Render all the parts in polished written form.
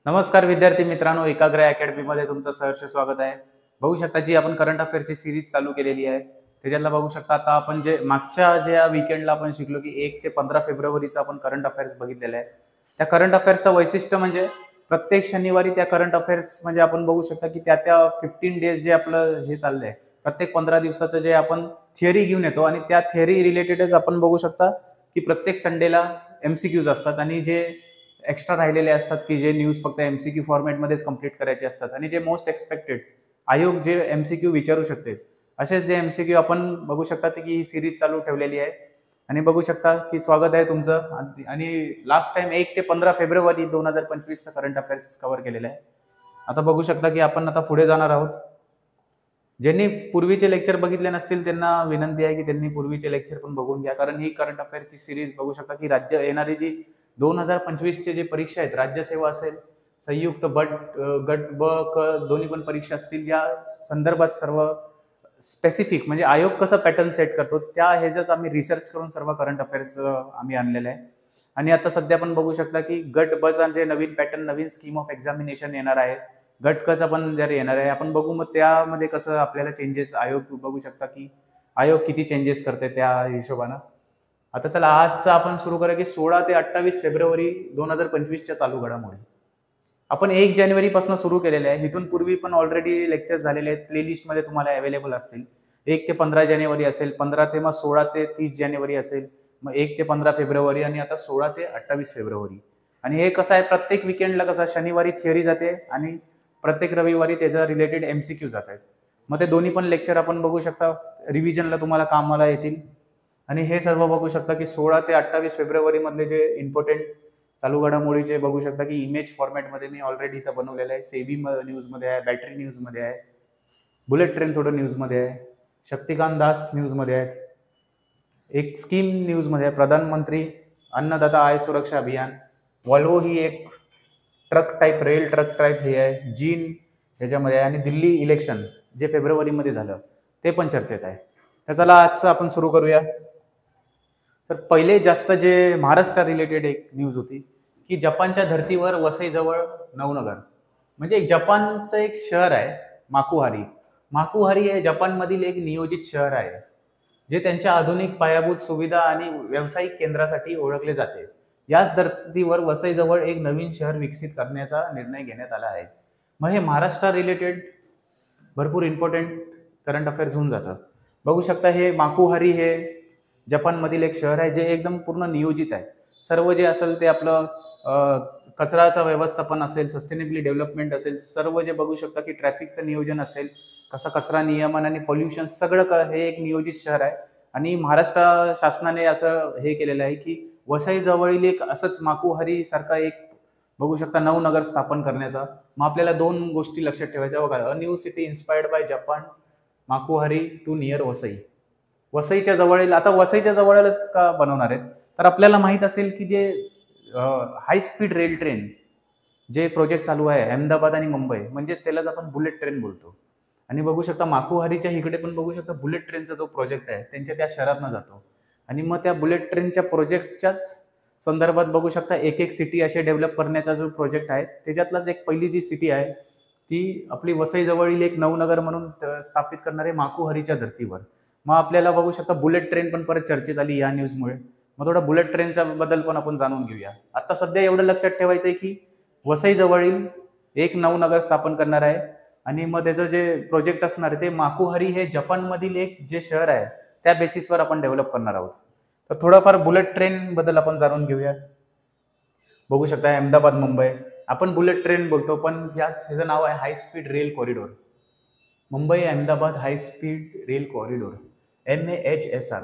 नमस्कार विद्यार्थी मित्रांनो, एकाग्र अकॅडमीमध्ये तुमचं सहर्ष स्वागत आहे। बघू शकता जी आपण करंट अफेअर्सची सीरीज चालू केलेली आहे त्याच्यातला बघू शकता आता आपण जे मागच्या ज्या वीकेंडला आपण शिकलो की 1 ते 15 फेब्रुवारीचा आपण करंट अफेअर्स बघितलेला आहे। त्या करंट अफेअर्सचं वैशिष्ट्य म्हणजे प्रत्येक शनिवारी त्या करंट अफेअर्स म्हणजे आपण बघू शकता की त्या 15 डेज जे आपलं हे चाललंय, प्रत्येक 15 दिवसाचं जे आपण थिअरी घेऊन येतो आणि त्या थिअरी रिलेटेडच आपण बघू शकता की प्रत्येक संडेला एमसीक्यूज असतात आणि जे एक्स्ट्रा राहिलेले असतात की जे न्यूज फक्त एमसीक्यू फॉर्मॅटमध्येच कंप्लीट करायचे असतात आणि जे मोस्ट एक्सपेक्टेड आयोग जे एमसीक्यू विचारू शकतेच असेच जे एमसीक्यू आपण बघू शकता की ही सिरीज चालू ठेवलेली आहे। आणि बघू शकता की स्वागत आहे तुमचं। आणि लास्ट टाइम 1 ते 15 फेब्रुवारी 2025 चा करंट अफेअर्स कव्हर केलेला आहे। आता बघू शकता की आपण आता पुढे जाणार आहोत। ज्यांनी पूर्वीचे लेक्चर बघितले नसतील त्यांना विनंती आहे की त्यांनी पूर्वीचे लेक्चर पण बघून घ्या, कारण ही करंट अफेअर्सची सिरीज बघू शकता की राज्य येणारी जी 2025 चे जे परीक्षा आहेत, राज्यसेवा असेल, संयुक्त गट ब क दोन्ही पण परीक्षा असतील, या संदर्भात सर्व स्पेसिफिक म्हणजे आयोग कसं पॅटर्न सेट करतो त्या ह्याच्याच आम्ही रिसर्च करून सर्व करंट अफेअर्स आम्ही आणलेलं आहे। आणि आता सध्या पण बघू शकता की गट ब चा जे नवीन पॅटर्न, नवीन स्कीम ऑफ एक्झामिनेशन येणार आहे, गट क चा पण जर येणार आहे, आपण बघू मग त्यामध्ये कसं आपल्याला चेंजेस आयोग बघू शकता की आयोग किती चेंजेस करते त्या हिशोबानं। आता चला आजचा आपण सुरू करूया की 16 ते 28 फेब्रुवारी 2025 च्या चालू घडामोडी। आपण 1 जानेवारी पासून सुरू केलेले आहे, इथून पूर्वी पण ऑलरेडी लेक्चर्स झालेले आहेत, प्लेलिस्ट मध्ये तुम्हाला अवेलेबल असतील। 1 ते 15 जानेवारी असेल, 15 ते मग 16 ते 30 जानेवारी असेल, मग 1 ते 15 फेब्रुवारी आणि आता 16 ते 28 फेब्रुवारी। आणि हे कसं आहे, प्रत्येक वीकेंडला कसं शनिवारी थिअरी जाते आणि प्रत्येक रविवारी त्याचा रिलेटेड एमसीक्यू जात आहेत। मग ते दोन्ही पण लेक्चर आपण बघू शकता, रिव्हिजनला तुम्हाला कामाला येतील। आणि हे सर्व बघू शकता की 16 ते 28 फेब्रुवारी मधले जे इम्पॉर्टंट चालू घडामोडीचे बघू शकता की इमेज फॉर्मॅटमध्ये मी ऑलरेडी इथं बनवलेलं आहे। सेबी न्यूजमध्ये आहे, बॅटरी न्यूजमध्ये आहे, बुलेट ट्रेन थोडं न्यूजमध्ये आहे, शक्तिकांत दास न्यूजमध्ये आहेत, एक स्कीम न्यूजमध्ये आहे, प्रधानमंत्री अन्नदाता आय सुरक्षा अभियान, वॉल्वो ही एक truck type, rail truck type हे आहे, जीन ह्याच्यामध्ये आहे, आणि दिल्ली इलेक्शन जे फेब्रुवारीमध्ये झालं ते पण चर्चेत आहे। तर चला आजचं आपण सुरू करूया। तर पहिले जास्त जे महाराष्ट्र रिलेटेड एक न्यूज होती की जपानच्या धर्तीवर वसईजवळ नवनगर, म्हणजे जपानचं एक शहर आहे माकुहारी। माकुहारी हे जपानमधील एक नियोजित शहर आहे जे त्यांच्या आधुनिक पायाभूत सुविधा आणि व्यावसायिक केंद्रासाठी ओळखले जाते। याच धर्तीवर वसईजवळ एक नवीन शहर विकसित करण्याचा निर्णय घेण्यात आला आहे। मग हे महाराष्ट्र रिलेटेड भरपूर इम्पॉर्टंट करंट अफेअर्स होऊन जातं। बघू शकता हे माकुहारी हे जपानमधील एक शहर आहे जे एकदम पूर्ण नियोजित आहे। सर्व जे असेल ते आपलं कचराचं व्यवस्थापन असेल, सस्टेनेबली डेव्हलपमेंट असेल, सर्व जे बघू शकता की ट्रॅफिकचं नियोजन असेल, कसं कचरा नियमन आणि पोल्युशन सगळं हे एक नियोजित शहर आहे। आणि महाराष्ट्र शासनाने असं हे केलेलं आहे की वसई जवळील एक असंच माकुहारी सारखा एक बघू शकता नवनगर स्थापन करण्याचा। मग आपल्याला 2 गोष्टी लक्षात ठेवायच्या बघा, a new city inspired by Japan, Makuhari to near Vasai. वसईच्या जवळील, आता वसईच्या जवळच का बनवणार आहेत, तर आपल्याला माहित असेल की जे हाय स्पीड रेल ट्रेन जे प्रोजेक्ट चालू आहे अहमदाबाद आणि मुंबई, म्हणजे त्यालाच आपण बुलेट ट्रेन बोलतो। आणि बघू शकता माकुहारीच्या इकडे पण बघू शकता बुलेट ट्रेनचा जो प्रोजेक्ट आहे त्यांच्या त्या शहरातनं जातो। आणि मग त्या बुलेट ट्रेनच्या प्रोजेक्टच्याच संदर्भात बघू शकता एक सिटी असे डेव्हलप करण्याचा जो प्रोजेक्ट आहे त्याच्यातलाच एक पहिली जी सिटी आहे ती आपली वसई जवळील एक नवनगर म्हणून स्थापित करणारे माकुहारीच्या धर्तीवर। मग आपल्याला बघू शकता बुलेट ट्रेन पण परत चर्चेत आली या न्यूजमुळे। मग थोडा बुलेट ट्रेनच्या बद्दल पण आपण जाणून घेऊया। आता सध्या एवढं लक्षात ठेवायचं आहे की वसई जवळील एक नवनगर स्थापन करणार आहे आणि मग त्याचं जे प्रोजेक्ट असणार आहे ते माकुहारी हे जपानमधील एक जे शहर आहे त्या बेसिसवर आपण डेव्हलप करणार आहोत। तर थोडंफार बुलेट ट्रेन बद्दल आपण जाणून घेऊया। बघू शकता अहमदाबाद मुंबई आपण बुलेट ट्रेन बोलतो, पण ह्याचं नाव आहे हाय speed rail corridor, Mumbai Ahmedabad high speed rail corridor, MAHSR।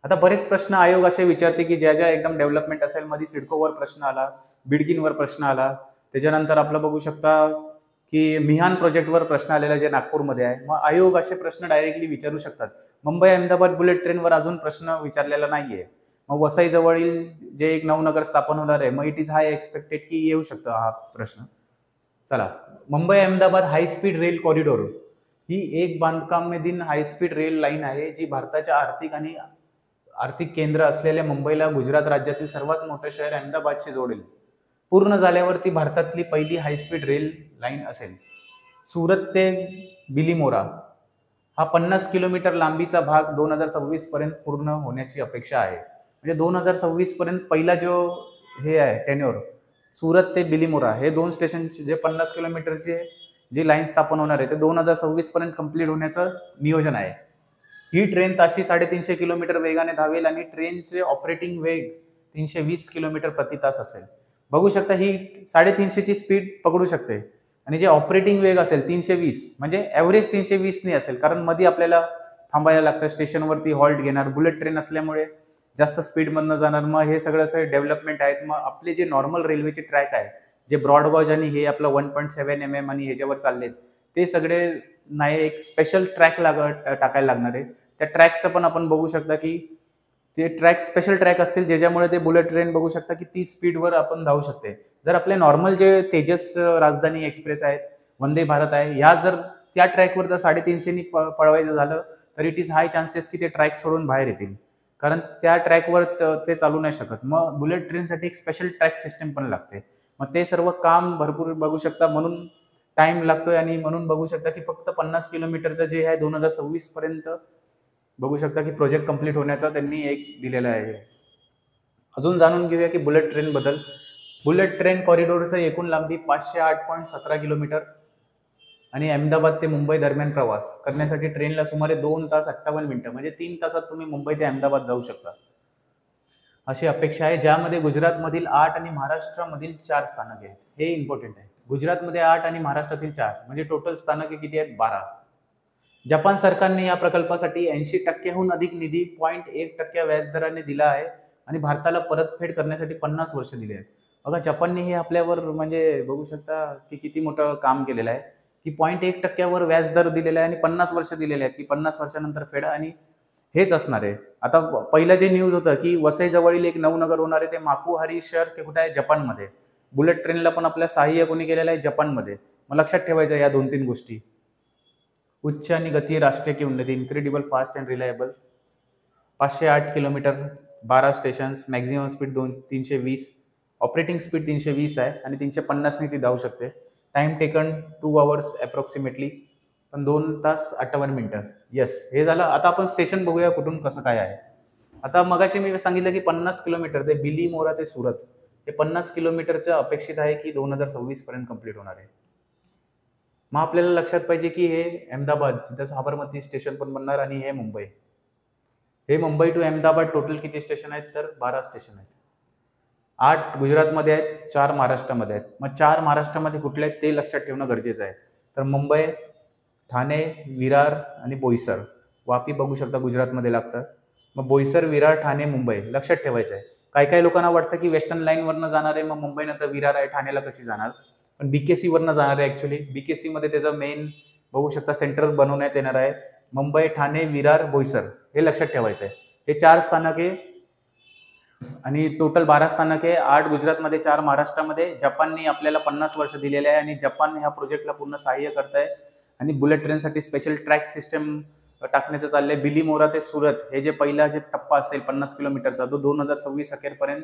आता बरेच प्रश्न आयोग असे विचारते की ज्या ज्या एकदम डेव्हलपमेंट असेल, मध्ये सिडकोवर प्रश्न आला, बिडगिनवर प्रश्न आला, त्याच्यानंतर आपलं बघू शकता की मिहान प्रोजेक्टवर प्रश्न आलेला जे नागपूरमध्ये आहे। मग आयोग असे प्रश्न डायरेक्टली विचारू शकतात। मुंबई अहमदाबाद बुलेट ट्रेनवर अजून प्रश्न विचारलेला नाहीये। मग वसई जवळील जे एक नवनगर स्थापन होणार आहे, मग इट इज हाय एक्सपेक्टेड की येऊ शकतो हा प्रश्न। चला, Mumbai Ahmedabad high speed rail corridor ही एक बांधकामाधीन हाय स्पीड रेल लाईन आहे जी भारताच्या आर्थिक केंद्र असलेल्या मुंबईला गुजरात राज्यातील सर्वात मोठे शहर अहमदाबादशी जोडेल। पूर्ण झाल्यावर ती भारतातली पहिली हायस्पीड रेल लाईन असेल. सुरत ते बिलीमोरा हा 50 किलोमीटर लांबीचा भाग 2026 पर्यंत पूर्ण होण्याची अपेक्षा आहे. म्हणजे 2026 पर्यंत पहिला जो हे आहे टेन्युअर, सुरत ते बिलीमोरा हे 2 स्टेशन जे 50 किलोमीटरचे जी लाईन स्थापन होणार आहे ते 2026 पर्यंत कंप्लीट होण्याचं नियोजन आहे. ही ट्रेन ताशी 350 किलोमीटर वेगाने धावेल आणि ट्रेनचे ऑपरेटिंग वेग 320 किलोमीटर प्रति तास असेल. बघू शकता ही 350ची स्पीड पकडू शकते आणि जे ऑपरेटिंग वेग असेल 320, म्हणजे ॲव्हरेज 320 असेल, कारण मध्ये आपल्याला थांबायला लागतं, स्टेशनवरती हॉल्ट घेणार. बुलेट ट्रेन असल्यामुळे जास्त स्पीडमधनं जाणार. मग हे सगळं असं डेव्हलपमेंट आहेत. मग आपले जे नॉर्मल रेल्वेचे ट्रॅक आहे, जे ब्रॉडगॉज आणि हे आपलं 1.7 mm आणि ह्याच्यावर चाललेत, ते सगळे नाही, एक स्पेशल ट्रॅक टाकायला लागणार आहे. त्या ट्रॅकचं पण आपण बघू शकता की ते ट्रॅक स्पेशल ट्रॅक असतील, ज्याच्यामुळे ते बुलेट ट्रेन बघू शकता की 30 स्पीडवर आपण धावू शकते. जर आपले नॉर्मल जे तेजस राजधानी एक्सप्रेस आहेत, वंदे भारत आहे, ह्या जर त्या ट्रॅकवर जर 350 पळवायचं झालं तर इट इज हाय चान्सेस की ते ट्रॅक सोडून बाहेर येतील, कारण त्या ट्रॅकवर ते चालू नाही शकत. मग बुलेट ट्रेनसाठी एक स्पेशल ट्रॅक सिस्टम पण लागते. मग ते सर्व काम भरपूर बघू शकता, म्हणून टाइम लागतोय. आणि म्हणून बघू शकता की फक्त 50 किलोमीटरचं जे आहे 2026 पर्यंत बघू शकता की प्रोजेक्ट कंप्लीट होण्याचा त्यांनी एक दिलेला आहे. अजून जाणून घेऊया की बुलेट ट्रेन बद्दल. बुलेट ट्रेन कॉरिडॉरचं एकूण लांबी 508.17 किलोमीटर आणि अहमदाबाद ते मुंबई दरम्यान प्रवास करण्यासाठी ट्रेनला सुमारे 2 तास 58 मिनिटं, म्हणजे 3 तासात तुम्ही मुंबई ते अहमदाबाद जाऊ शकता अशी अपेक्षा आहे. ज्यामध्ये गुजरातमधील 8 आणि महाराष्ट्रामधील 4 स्थानके आहेत. हे इम्पॉर्टंट आहे. गुजरातमध्ये 8 आणि महाराष्ट्रातील 4, म्हणजे टोटल स्थानके किती आहेत? 12. जपान सरकारने या प्रकल्पासाठी 80% अधिक निधी 0.1% व्याजदराने दिला आहे आणि भारताला परतफेड करण्यासाठी 50 वर्ष दिले आहेत. बघा, जपानने हे आपल्यावर म्हणजे बघू शकता की किती मोठं काम केलेलं आहे की 0.1% व्याजदर दिलेला आहे आणि 50 वर्ष दिलेले आहेत की 50 वर्षानंतर फेडा. आणि हेच असणार आहे. आता पहिलं जे न्यूज होतं की वसई जवळील एक नवनगर होणार आहे, ते माकुहारी शहर ते कुठे आहे? जपानमध्ये. बुलेट ट्रेनला पण आपल्या सहाय्य कोणी केलेलं आहे? जपानमध्ये. मग लक्षात ठेवायचं या 2-3 गोष्टी. उच्च आणि गती राष्ट्रीय की उन्नती, incredible fast and reliable. 508 kilometre, 12 stations, maximum speed 320, operating speed 320 आहे आणि 350 ती धावू शकते. टाइम टेकन 2 hours अप्रॉक्सिमेटली, पण 2 तास 58 मिनिटं. येस, हे झालं. आता आपण स्टेशन बघूया कुठून कसं काय आहे. आता मगाशी मी सांगितलं की 50 किलोमीटर ते बिलीमोरा ते सुरत हे 50 किलोमीटरचं अपेक्षित आहे की 2026 पर्यंत कंप्लीट होणार आहे. मग आपल्याला लक्षात पाहिजे की हे अहमदाबाद, जिथं साबरमती स्टेशन पण बनणार, आणि हे मुंबई. हे मुंबई टू अहमदाबाद टोटल किती स्टेशन आहेत? तर 12 स्टेशन आहेत. 8 गुजरातमध्ये आहेत, 4 महाराष्ट्रामध्ये आहेत. मग 4 महाराष्ट्रामध्ये कुठले आहेत ते लक्षात ठेवणं गरजेचं आहे. तर मुंबई, ठाणे, विरार आणि बोईसर. वापी बघू शकता गुजरातमध्ये लागतं. मग बोईसर, विरार, ठाणे, मुंबई लक्षात ठेवायचं आहे. काही लोकांना वाटतं की वेस्टर्न लाईनवरनं जाणार आहे, मग मुंबईनंतर विरार आहे, ठाण्याला कशी जाणार? पण BKC वरनं जाणार आहे. ऍक्च्युली BKC मध्ये त्याचं मेन बघू शकता सेंटर बनवण्यात येणार आहे. मुंबई, ठाणे, विरार, बोईसर हे लक्षात ठेवायचं आहे. हे 4 स्थानके आणि टोटल 12 स्थानके, 8 गुजरातमध्ये, 4 महाराष्ट्रामध्ये. जपानने आपल्याला 50 वर्ष दिलेले आहे आणि जपान ह्या प्रोजेक्टला पूर्ण सहाय्य करत आहे. आणि बुलेट ट्रेनसाठी स्पेशल ट्रॅक सिस्टम टाकण्याचं चाललंय. बिलीमोरा ते सुरत हे जे पहिला जे टप्पा असेल 50 किलोमीटरचा, तो 2026 अखेरपर्यंत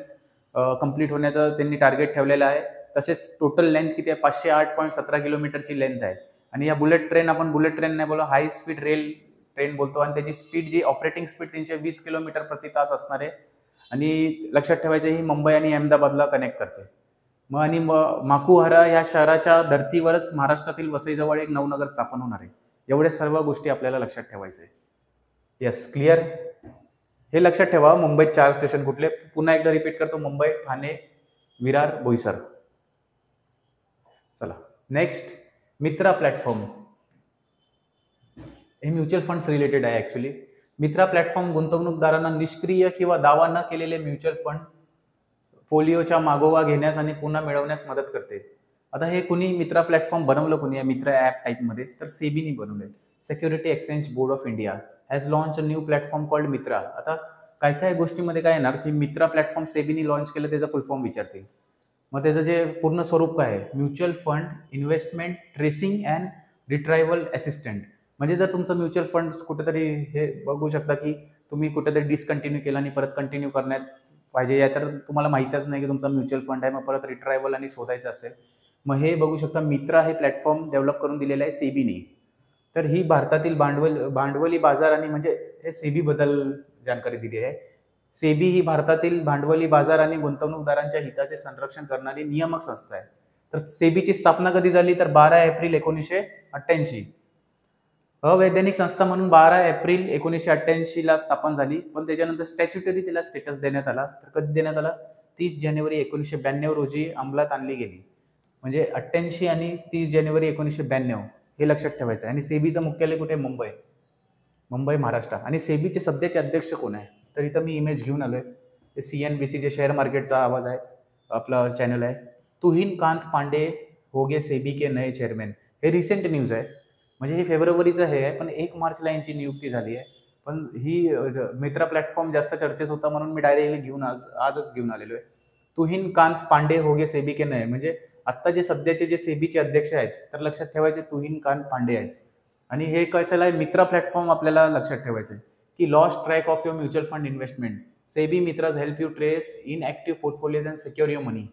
कंप्लीट होण्याचं त्यांनी टार्गेट ठेवलेलं आहे. तसेच टोटल लेंथ किती आहे? 508.17 किलोमीटरची लेंथ आहे. आणि या बुलेट ट्रेन, आपण बुलेट ट्रेन नाही बोलतो, हाय स्पीड रेल ट्रेन बोलतो. आणि त्याची स्पीड, जी ऑपरेटिंग स्पीड 320 किलोमीटर प्रति तास असणार आहे. आणि लक्षात ठेवायचं, ही मुंबई आणि अहमदाबादला कनेक्ट करते. मग आणि माकुहारा या शहराच्या धर्तीवरच महाराष्ट्रातील वसईजवळ एक नवनगर स्थापन होणार आहे. एवढ्या सर्व गोष्टी आपल्याला लक्षात ठेवायचं आहे. Yes, clear? हे लक्षात ठेवा. मुंबईत 4 स्टेशन कुठले? पुन्हा एकदा रिपीट करतो. मुंबई, ठाणे, विरार, बोईसर. चला नेक्स्ट, मित्रा प्लॅटफॉर्म. हे म्युच्युअल फंड्स रिलेटेड आहे. ऍक्च्युली मित्रा प्लॅटफॉर्म गुंतवणूकदारांना निष्क्रिय किंवा दावा न केलेले म्युच्युअल फंड फोलिओच्या मागोवा घेण्यास आणि पुन्हा मिळवण्यास मदत करते. आता हे कुणी मित्रा प्लॅटफॉर्म बनवलं, कुणी या मित्रा ॲप टाईपमध्ये? तर सेबीनी बनवले. Security exchange board of India has launch a new platform called मित्रा. आता काय गोष्टीमध्ये काय येणार की मित्रा प्लॅटफॉर्म सेबीनी लॉन्च केलं, त्याचा फुल फॉर्म विचारतील. मग त्याचं जे पूर्ण स्वरूप काय आहे? Mutual fund investment tracing and retrieval assistant. म्हणजे जर तुमचं म्युच्युअल फंड कुठेतरी हे बघू शकता की तुम्ही कुठेतरी डिसकंटिन्यू केला आणि परत कंटिन्यू करण्यात पाहिजे, या तर तुम्हाला माहितीच नाही की तुमचा म्युच्युअल फंड आहे, मग परत रिट्रायवल आणि शोधायचं असेल, मग हे बघू शकता मित्रा हे प्लॅटफॉर्म डेव्हलप करून दिलेलं आहे सेबीने. तर ही भारतातील भांडवली बाजार आणि म्हणजे हे सेबी बद्दल जानकारी दिली आहे. सेबी ही भारतातील भांडवली बाजार आणि गुंतवणूकदारांच्या हिताचे संरक्षण करणारी नियामक संस्था आहे. तर सेबीची स्थापना कधी झाली तर 12 एप्रिल 1988. अवैधानिक संस्था म्हणून 12 एप्रिल 1988 ला स्थापन झाली, पण त्याच्यानंतर स्टॅच्युटरी तिला स्टेटस देण्यात आला. तर कधी देण्यात आला? 30 जानेवारी 1992 रोजी अंमलात आणली गेली. म्हणजे 88 आणि 30 जानेवारी 1992 हे लक्षात ठेवायचं आहे. आणि सेबीचं मुख्यालय कुठे? मुंबई महाराष्ट्र. आणि सेबीचे सध्याचे अध्यक्ष कोण आहे? तर इथं मी इमेज घेऊन आलोय. CNBC जे शेअर मार्केटचा आवाज आहे, आपला चॅनल आहे. तुहिन कांत पांडे होगे सेबी के नए चेअरमॅन. हे रिसेंट न्यूज आहे, म्हणजे हे फेब्रुवारीचं हे आहे, पण 1 मार्चला यांची नियुक्ती झाली आहे. पण ही मित्रा प्लॅटफॉर्म जास्त चर्चेत होता म्हणून मी डायरेक्टली आजच घेऊन आलेलो आहे. तुहिन कांत पांडे होगे सेबी के नए, म्हणजे आत्ता जे सध्याचे जे सेबीचे अध्यक्ष आहेत, तर लक्षात ठेवायचे तुहिन कांत पांडे आहेत. आणि हे कशाला आहे? मित्रा प्लॅटफॉर्म आपल्याला लक्षात ठेवायचं आहे की lost track of your mutual fund investment. SEBI Mitra's help you trace inactive portfolios and secure your money.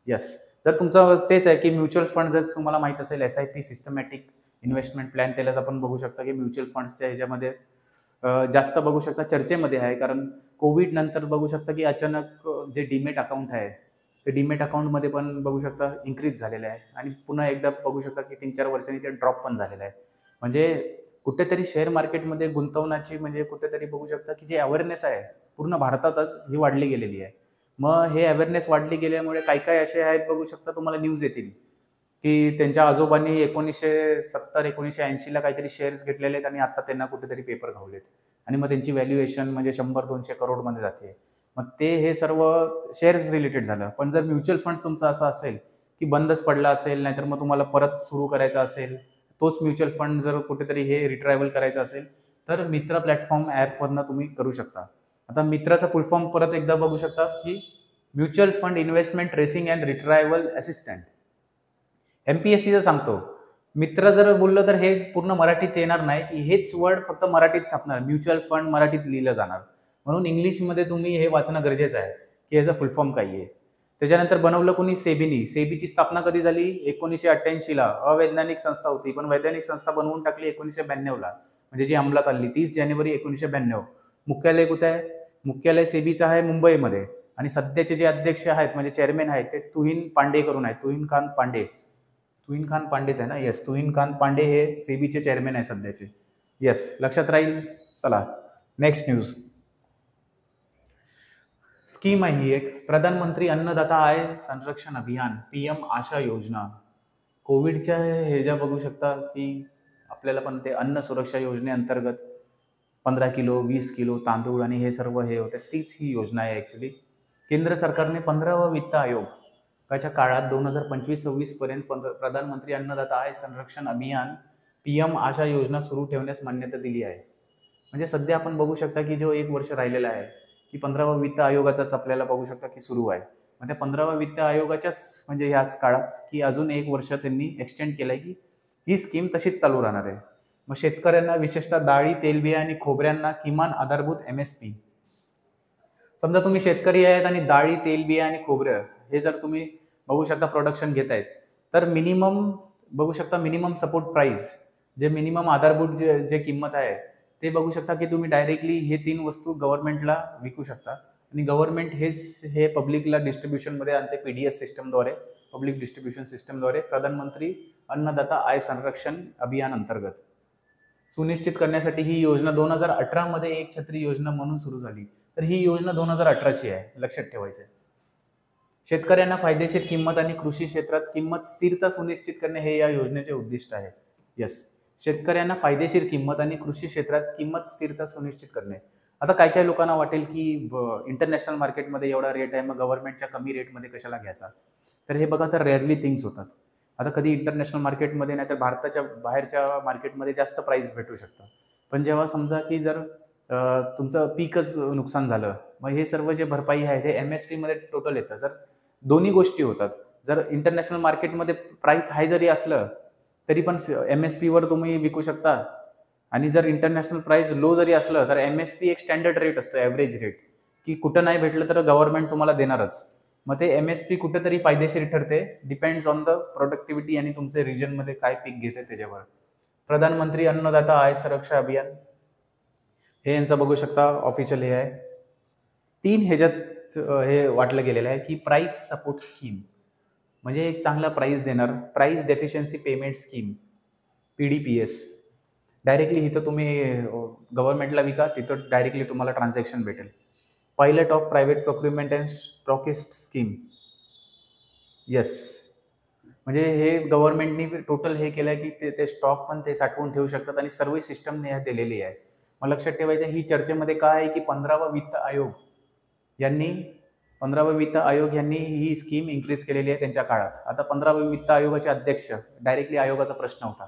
Yes, जर तुमचं तेच आहे की म्युच्युअल फंड जर तुम्हाला माहित असेल, SIP सिस्टमॅटिक इन्व्हेस्टमेंट प्लॅन, त्यालाच आपण बघू शकता की म्युच्युअल फंड्सच्या ह्याच्यामध्ये जास्त बघू शकता चर्चेमध्ये आहे. कारण कोविड नंतर बघू शकता की अचानक जे डीमेट अकाउंट आहे, ते डीमेट अकाउंटमध्ये पण बघू शकता इन्क्रीज झालेलं आहे. आणि पुन्हा एकदा बघू शकता की 3-4 वर्षांनी ते ड्रॉप पण झालेलं आहे. म्हणजे कुठेतरी शेअर मार्केटमध्ये गुंतवण्याची म्हणजे कुठेतरी बघू शकता की जे अवेअरनेस आहे पूर्ण भारतातच ही वाढली गेलेली आहे. मग हे अवेअरनेस वाढली गेल्यामुळे काय असे आहेत बघू शकता, तुम्हाला न्यूज येतील की त्यांच्या आजोबांनी 1970-1980 ला काहीतरी शेअर्स घेतलेले आहेत आणि आता त्यांना कुठेतरी पेपर घावलेत आणि मग त्यांची व्हॅल्युएशन म्हणजे 100-200 करोडमध्ये जाते. मग ते हे सर्व शेअर्स रिलेटेड झालं. पण जर म्युच्युअल फंड तुमचा असा असेल की बंदच पडला असेल, नाहीतर मग तुम्हाला परत सुरू करायचा असेल, तोच म्युच्युअल फंड जर कुठेतरी हे रिट्रायवल करायचं असेल, तर मित्रा प्लॅटफॉर्म ॲपवरनं तुम्ही करू शकता. आता मित्राचा फुल फॉर्म परत एकदा बघू शकता की mutual fund investment tracing and retrieval assistant. MPSCचं सांगतो. मित्र जर बोललं तर हे पूर्ण मराठीत येणार नाही, की हेच वर्ड फक्त मराठीत छापणार, म्युच्युअल फंड मराठीत लिहिलं जाणार. म्हणून इंग्लिशमध्ये तुम्ही हे वाचणं गरजेचं आहे की याचा फुल फॉर्म काय आहे. त्याच्यानंतर बनवलं कोणी? सेबीनी. सेबीची स्थापना कधी झाली? 1988 ला. अवैज्ञानिक संस्था होती, पण वैज्ञानिक संस्था बनवून टाकली 1992 ला, म्हणजे जी अंमलात आली 30 जानेवारी 1992. मुख्यालय कुठे आहे? मुख्यालय सेबीचं आहे मुंबईमध्ये. आणि सध्याचे जे अध्यक्ष आहेत म्हणजे चेअरमॅन आहेत ते तुहिन पांडे करून आहेत. तुहिन कांत पांडेच आहे ना? येस, तुहिन कांत पांडे हे सेबीचे चेअरमॅन आहे सध्याचे. येस, लक्षात राहील. चला नेक्स्ट न्यूज. स्कीम आहे ही एक, प्रधानमंत्री अन्नदाता आय संरक्षण अभियान, PM आशा योजना. कोविडच्या ह्याच्या बघू शकता की आपल्याला पण ते अन्न सुरक्षा योजनेअंतर्गत 15 किलो 20 किलो तांदूळ आणि हे सर्व हे होते, तीच ही योजना आहे ॲक्च्युली. केंद्र सरकारने 15वा वित्त आयोगाच्या काळात 2025-26 पर्यंत प्रधानमंत्री अन्नदाता आय संरक्षण अभियान PM आशा योजना सुरू ठेवण्यास मान्यता दिली आहे. म्हणजे सध्या आपण बघू शकता की जो 1 वर्ष राहिलेला आहे की 15वा वित्त आयोगाचाच आपल्याला बघू शकता की सुरू आहे. मग त्या 15वा वित्त आयोगाच्याच म्हणजे ह्याच काळात की अजून 1 वर्ष त्यांनी एक्सटेंड केलंय की ही स्कीम तशीच चालू राहणार आहे. मग शेतकऱ्यांना विशेषतः डाळी, तेलबिया आणि खोबऱ्यांना किमान आधारभूत MSP. समजा तुम्ही शेतकरी आहेत आणि डाळी, तेलबिया आणि खोबरं हे जर तुम्ही बघू शकता प्रोडक्शन घेत आहेत, तर मिनिमम बघू शकता मिनिमम सपोर्ट प्राइस, जे मिनिमम आधारभूत जे किंमत आहे ते बघू शकता की तुम्ही डायरेक्टली हे 3 वस्तू गव्हर्नमेंटला विकू शकता. आणि गव्हर्नमेंट हे पब्लिकला डिस्ट्रीब्युशनमध्ये आणते PDS सिस्टमद्वारे, पब्लिक डिस्ट्रीब्युशन सिस्टमद्वारे, प्रधानमंत्री अन्नदाता आय संरक्षण अभियान अंतर्गत. सुनिश्चित करण्यासाठी ही योजना 2018 मध्ये एक छत्री योजना म्हणून सुरू झाली. तर ही योजना 2018ची आहे, लक्षात ठेवायचं आहे. शेतकऱ्यांना फायदेशीर किंमत आणि कृषी क्षेत्रात किंमत स्थिरता सुनिश्चित करणे हे या योजनेचे उद्दिष्ट आहे. यस, शेतकऱ्यांना फायदेशीर किंमत आणि कृषी क्षेत्रात किंमत स्थिरता सुनिश्चित करणे. आता काय लोकांना वाटेल की इंटरनॅशनल मार्केटमध्ये एवढा रेट आहे, मग गव्हर्नमेंटच्या कमी रेटमध्ये कशाला घ्यायचा? तर हे बघा, तर रेअरली थिंग्स होतात. आता कधी इंटरनॅशनल मार्केटमध्ये नाही तर भारताच्या बाहेरच्या मार्केटमध्ये जास्त प्राईस भेटू शकतं. पण जेव्हा समजा की जर तुमचं पीकच नुकसान झालं, मग हे सर्व जे भरपाई आहे ते MSP मध्ये टोटल येतं. जर दोन्ही गोष्टी होतात, जर इंटरनॅशनल मार्केटमध्ये प्राईस हाय जरी असलं तरी पण MSP वर तुम्ही विकू शकता आणि जर इंटरनॅशनल प्राइस लो जरी असलं तर MSP एक स्टँडर्ड रेट असतो, ॲव्हरेज रेट, की कुठं नाही भेटलं तर गव्हर्नमेंट तुम्हाला देणारच. मग ते MSP कुठेतरी फायदेशीर ठरते, डिपेंड्स ऑन द प्रोडक्टिव्हिटी आणि तुमच्या रिजनमध्ये काय पीक घेते त्याच्यावर. प्रधानमंत्री अन्नदाता आय सुरक्षा अभियान हे यांचं बघू शकता ऑफिशियल हे आहे. 3 ह्याच्यात हे वाटलं गेलेलं आहे की प्राइस सपोर्ट स्कीम म्हणजे एक चांगला प्राइस देणार, price deficiency payment scheme, PDPS. Directly इथं तुम्ही गव्हर्नमेंटला विका, तिथं डायरेक्टली तुम्हाला ट्रान्झॅक्शन भेटेल. Pilot of private procurement and stockist scheme. Yes, म्हणजे हे गव्हर्नमेंटनी टोटल हे केलं आहे की ते स्टॉक पण ते साठवून ठेवू शकतात आणि सर्व सिस्टमने ह्या दिलेली आहे. मग लक्षात ठेवायचं ही चर्चेमध्ये काय आहे की 15वा वित्त आयोग यांनी ही स्कीम इन्क्रीज केलेली आहे त्यांच्या काळात. आता 15वा वित्त आयोगाचे अध्यक्ष, डायरेक्टली आयोगाचा प्रश्न होता,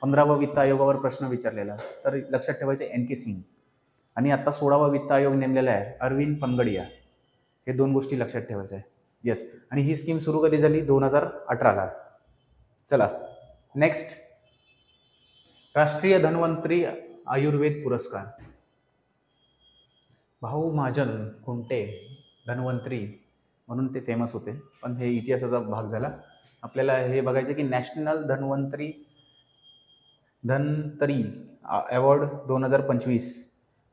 15वा वित्त आयोगावर प्रश्न विचारलेला, तर लक्षात ठेवायचं NK सिंग. आणि आता 16वा वित्त आयोग नेमलेला आहे अरविंद पनगडिया. हे 2 गोष्टी लक्षात ठेवायच्या आहे. येस, आणि ही स्कीम सुरू कधी झाली? 2018ला. चला नेक्स्ट, राष्ट्रीय धन्वंतरी आयुर्वेद पुरस्कार. भाऊ महाजन कुंटे धन्वंतरी म्हणून ते फेमस होते, पण हे इतिहासाचा भाग झाला. आपल्याला हे बघायचं की national Dhanvantari award 2025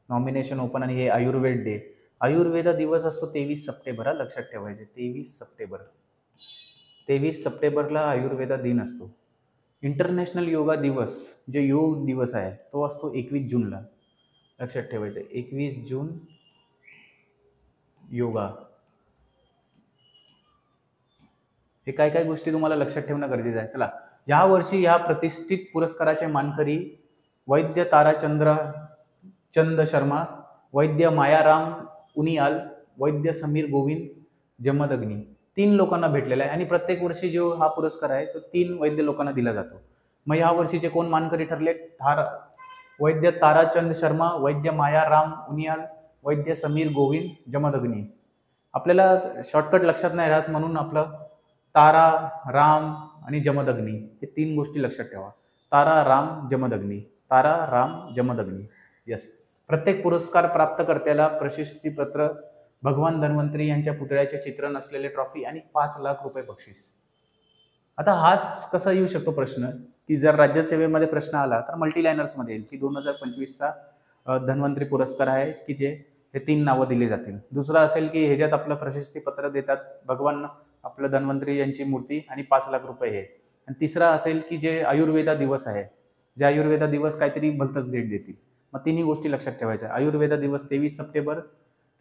nomination open, आणि हे आयुर्वेद डे. आयुर्वेद दिवस असतो 23 सप्टेंबर. लक्षात ठेवायचे 23 सप्टेंबरला आयुर्वेद दिन असतो. इंटरनॅशनल योगा दिवस, जे योग दिवस आहे, तो असतो 21 जूनला. लक्षात ठेवायचं 21 जून योगा. हे काय काय गोष्टी तुम्हाला लक्षात ठेवणं गरजेचं आहे. चला, या वर्षी या प्रतिष्ठित पुरस्काराचे मानकरी वैद्य ताराचंद शर्मा, वैद्य मायाराम उनियाल, वैद्य समीर गोविंद जमदग्नी, 3 लोकांना भेटलेला आहे. आणि प्रत्येक वर्षी जो हा पुरस्कार आहे तो 3 वैद्य लोकांना दिला जातो. मग या वर्षीचे कोण मानकरी ठरले? वैद्य ताराचंद शर्मा, वैद्य मायाराम उनियाल, वैद्य समीर गोविंद जमदग्नी. आपल्याला शॉर्टकट लक्षात नाही राहत म्हणून आपलं तारा, राम आणि जमदग्नी हे 3 गोष्टी लक्षात ठेवा. तारा, राम, जमदग्नी. तारा, राम, जमदग्नी. येस. प्रत्येक पुरस्कार प्राप्तकर्त्याला प्रशस्तीपत्र, भगवान धन्वंतरी यांच्या पुतळ्याचे चित्र नसलेले ट्रॉफी आणि 5 लाख रुपये बक्षीस. आता हाच कसा येऊ शकतो प्रश्न की जर राज्यसेवेमध्ये प्रश्न आला तर मल्टीलायनर्समध्ये येईल की 2025चा धन्वंतरी पुरस्कार आहे की जे हे 3 नावं दिली जातील. दुसरा असेल की ह्याच्यात आपलं प्रशस्तीपत्र देतात, भगवान आपलं धन्वंतरी यांची मूर्ती आणि 5 लाख रुपये हे. आणि तिसरा असेल की जे आयुर्वेदा दिवस आहे, जे आयुर्वेदा दिवस काहीतरी भलतंच डेट देतील. मग 3 गोष्टी लक्षात ठेवायच्या. आयुर्वेदा दिवस 23 सप्टेंबर,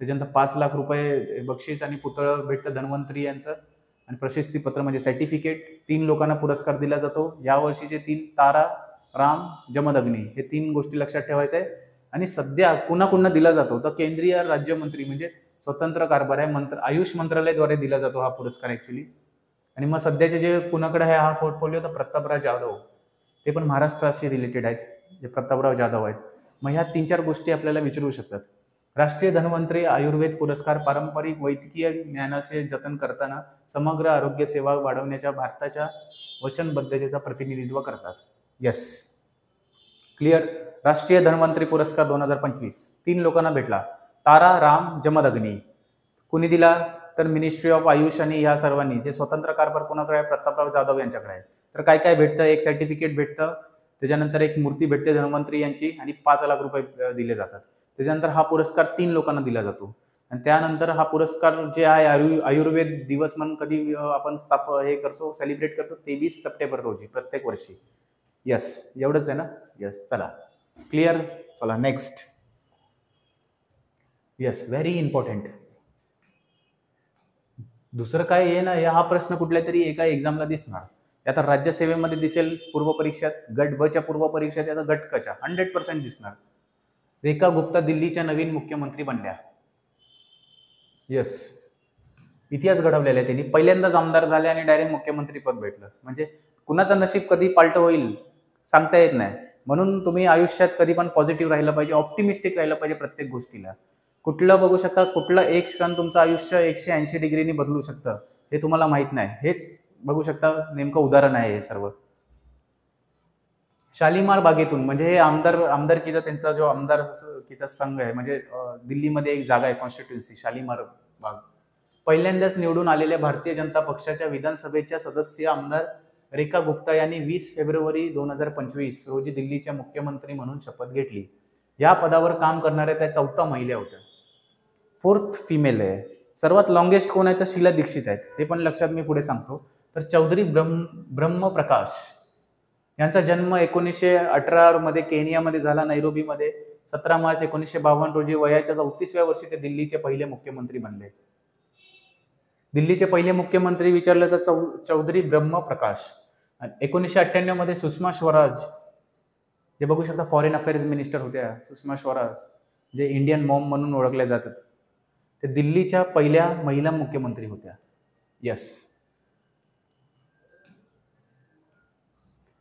त्याच्यानंतर 5 लाख रुपये बक्षीस आणि पुतळं भेटतं धन्वंतरी यांचं, आणि प्रशस्तीपत्र म्हणजे सर्टिफिकेट. 3 लोकांना पुरस्कार दिला जातो. या वर्षीचे 3 तारा, राम, जमदग्नी हे 3 गोष्टी लक्षात ठेवायच्या आहे. आणि सध्या पुन्हा दिला जातो तर केंद्रीय राज्यमंत्री म्हणजे स्वतंत्र कारभार आहे, आयुष मंत्रालयाद्वारे दिला जातो हा पुरस्कार ऍक्च्युली. आणि मग सध्याचे जे कुणाकडे आहे हा पोर्टफोलिओ तर प्रतापराव जाधव, ते पण महाराष्ट्राशी रिलेटेड आहेत, जे प्रतापराव जाधव आहेत. मग ह्या 3-4 गोष्टी आपल्याला विचारू शकतात. राष्ट्रीय धन्वंतरी आयुर्वेद पुरस्कार पारंपरिक वैद्यकीय ज्ञानाचे जतन करताना समग्र आरोग्य सेवा वाढवण्याच्या भारताच्या वचनबद्धतेचा प्रतिनिधित्व करतात. Yes, clear. राष्ट्रीय धन्वंतरी पुरस्कार 2025 3 लोकांना भेटला. तारा, राम, जमदग्नी. कुणी दिला तर मिनिस्ट्री ऑफ आयुष आणि ह्या सर्वांनी. जे स्वतंत्र कारभार कोणाकडे आहे? प्रतापराव जाधव यांच्याकडे आहे. तर काय काय भेटतं? एक सर्टिफिकेट भेटतं, त्याच्यानंतर एक मूर्ती भेटते धन्वंतरी यांची आणि 5 लाख रुपये दिले जातात. त्याच्यानंतर हा पुरस्कार 3 लोकांना दिला जातो. आणि त्यानंतर हा पुरस्कार जे आहे आयुर्वेद दिवस म्हणून कधी आपण हे करतो, सेलिब्रेट करतो 23 सप्टेंबर रोजी प्रत्येक वर्षी. यस, एवढंच आहे ना? यस, चला क्लिअर. चला नेक्स्ट. Yes, very important. दुसरं काय आहे ना, हा प्रश्न कुठल्या तरी एका एक्झामला दिसणार. आता राज्यसेवेमध्ये दिसेल, पूर्व परीक्षात, गट ब च्या पूर्व परीक्षात, आता गट क च्या 100% दिसणार. रेखा गुप्ता दिल्लीच्या नवीन मुख्यमंत्री बनल्या. यस, इतिहास घडवलेला आहे त्यांनी. पहिल्यांदाच आमदार झाले आणि डायरेक्ट मुख्यमंत्री पद भेटलं. म्हणजे कुणाचं नशीब कधी पालट होईल सांगता येत नाही. म्हणून तुम्ही आयुष्यात कधी पण पॉझिटिव्ह राहिलं पाहिजे, ऑप्टिमिस्टिक राहिलं पाहिजे प्रत्येक गोष्टीला. कुठलं बघू शकता, कुठलं एक क्षण तुमचं आयुष्य 180 डिग्रीनी बदलू शकतं हे तुम्हाला माहित नाही. हेच बघू शकता, नेमकं उदाहरण आहे हे सर्व. शालिमार बागेतून म्हणजे हे आमदारकीचा त्यांचा जो आमदारकीचा संघ आहे, म्हणजे दिल्लीमध्ये एक जागा आहे कॉन्स्टिट्युन्सी शालिमार बाग. पहिल्यांदाच निवडून आलेल्या भारतीय जनता पक्षाच्या विधानसभेच्या सदस्य आमदार रेखा गुप्ता यांनी 20 फेब्रुवारी 2025 रोजी दिल्लीच्या मुख्यमंत्री म्हणून शपथ घेतली. या पदावर काम करणाऱ्या त्या 4थ्या महिला होत्या. 4th फिमेल आहे. सर्वात लॉंगेस्ट कोण आहे तर शीला दीक्षित आहेत. ते पण लक्षात मी पुढे सांगतो. तर चौधरी ब्रह्मप्रकाश यांचा जन्म 1918 मध्ये केनियामध्ये झाला, नैरोबीमध्ये. 17 मार्च 1952 रोजी वयाच्या 34व्या वर्षी ते दिल्लीचे पहिले मुख्यमंत्री बनले. दिल्लीचे पहिले मुख्यमंत्री विचारले तर चौधरी ब्रह्मप्रकाश. 1998 मध्ये सुषमा स्वराज, जे बघू शकता फॉरेन अफेअर्स मिनिस्टर होत्या सुषमा स्वराज, जे इंडियन मॉम म्हणून ओळखल्या जातात, ते दिल्लीच्या पहिल्या महिला मुख्यमंत्री होत्या. यस,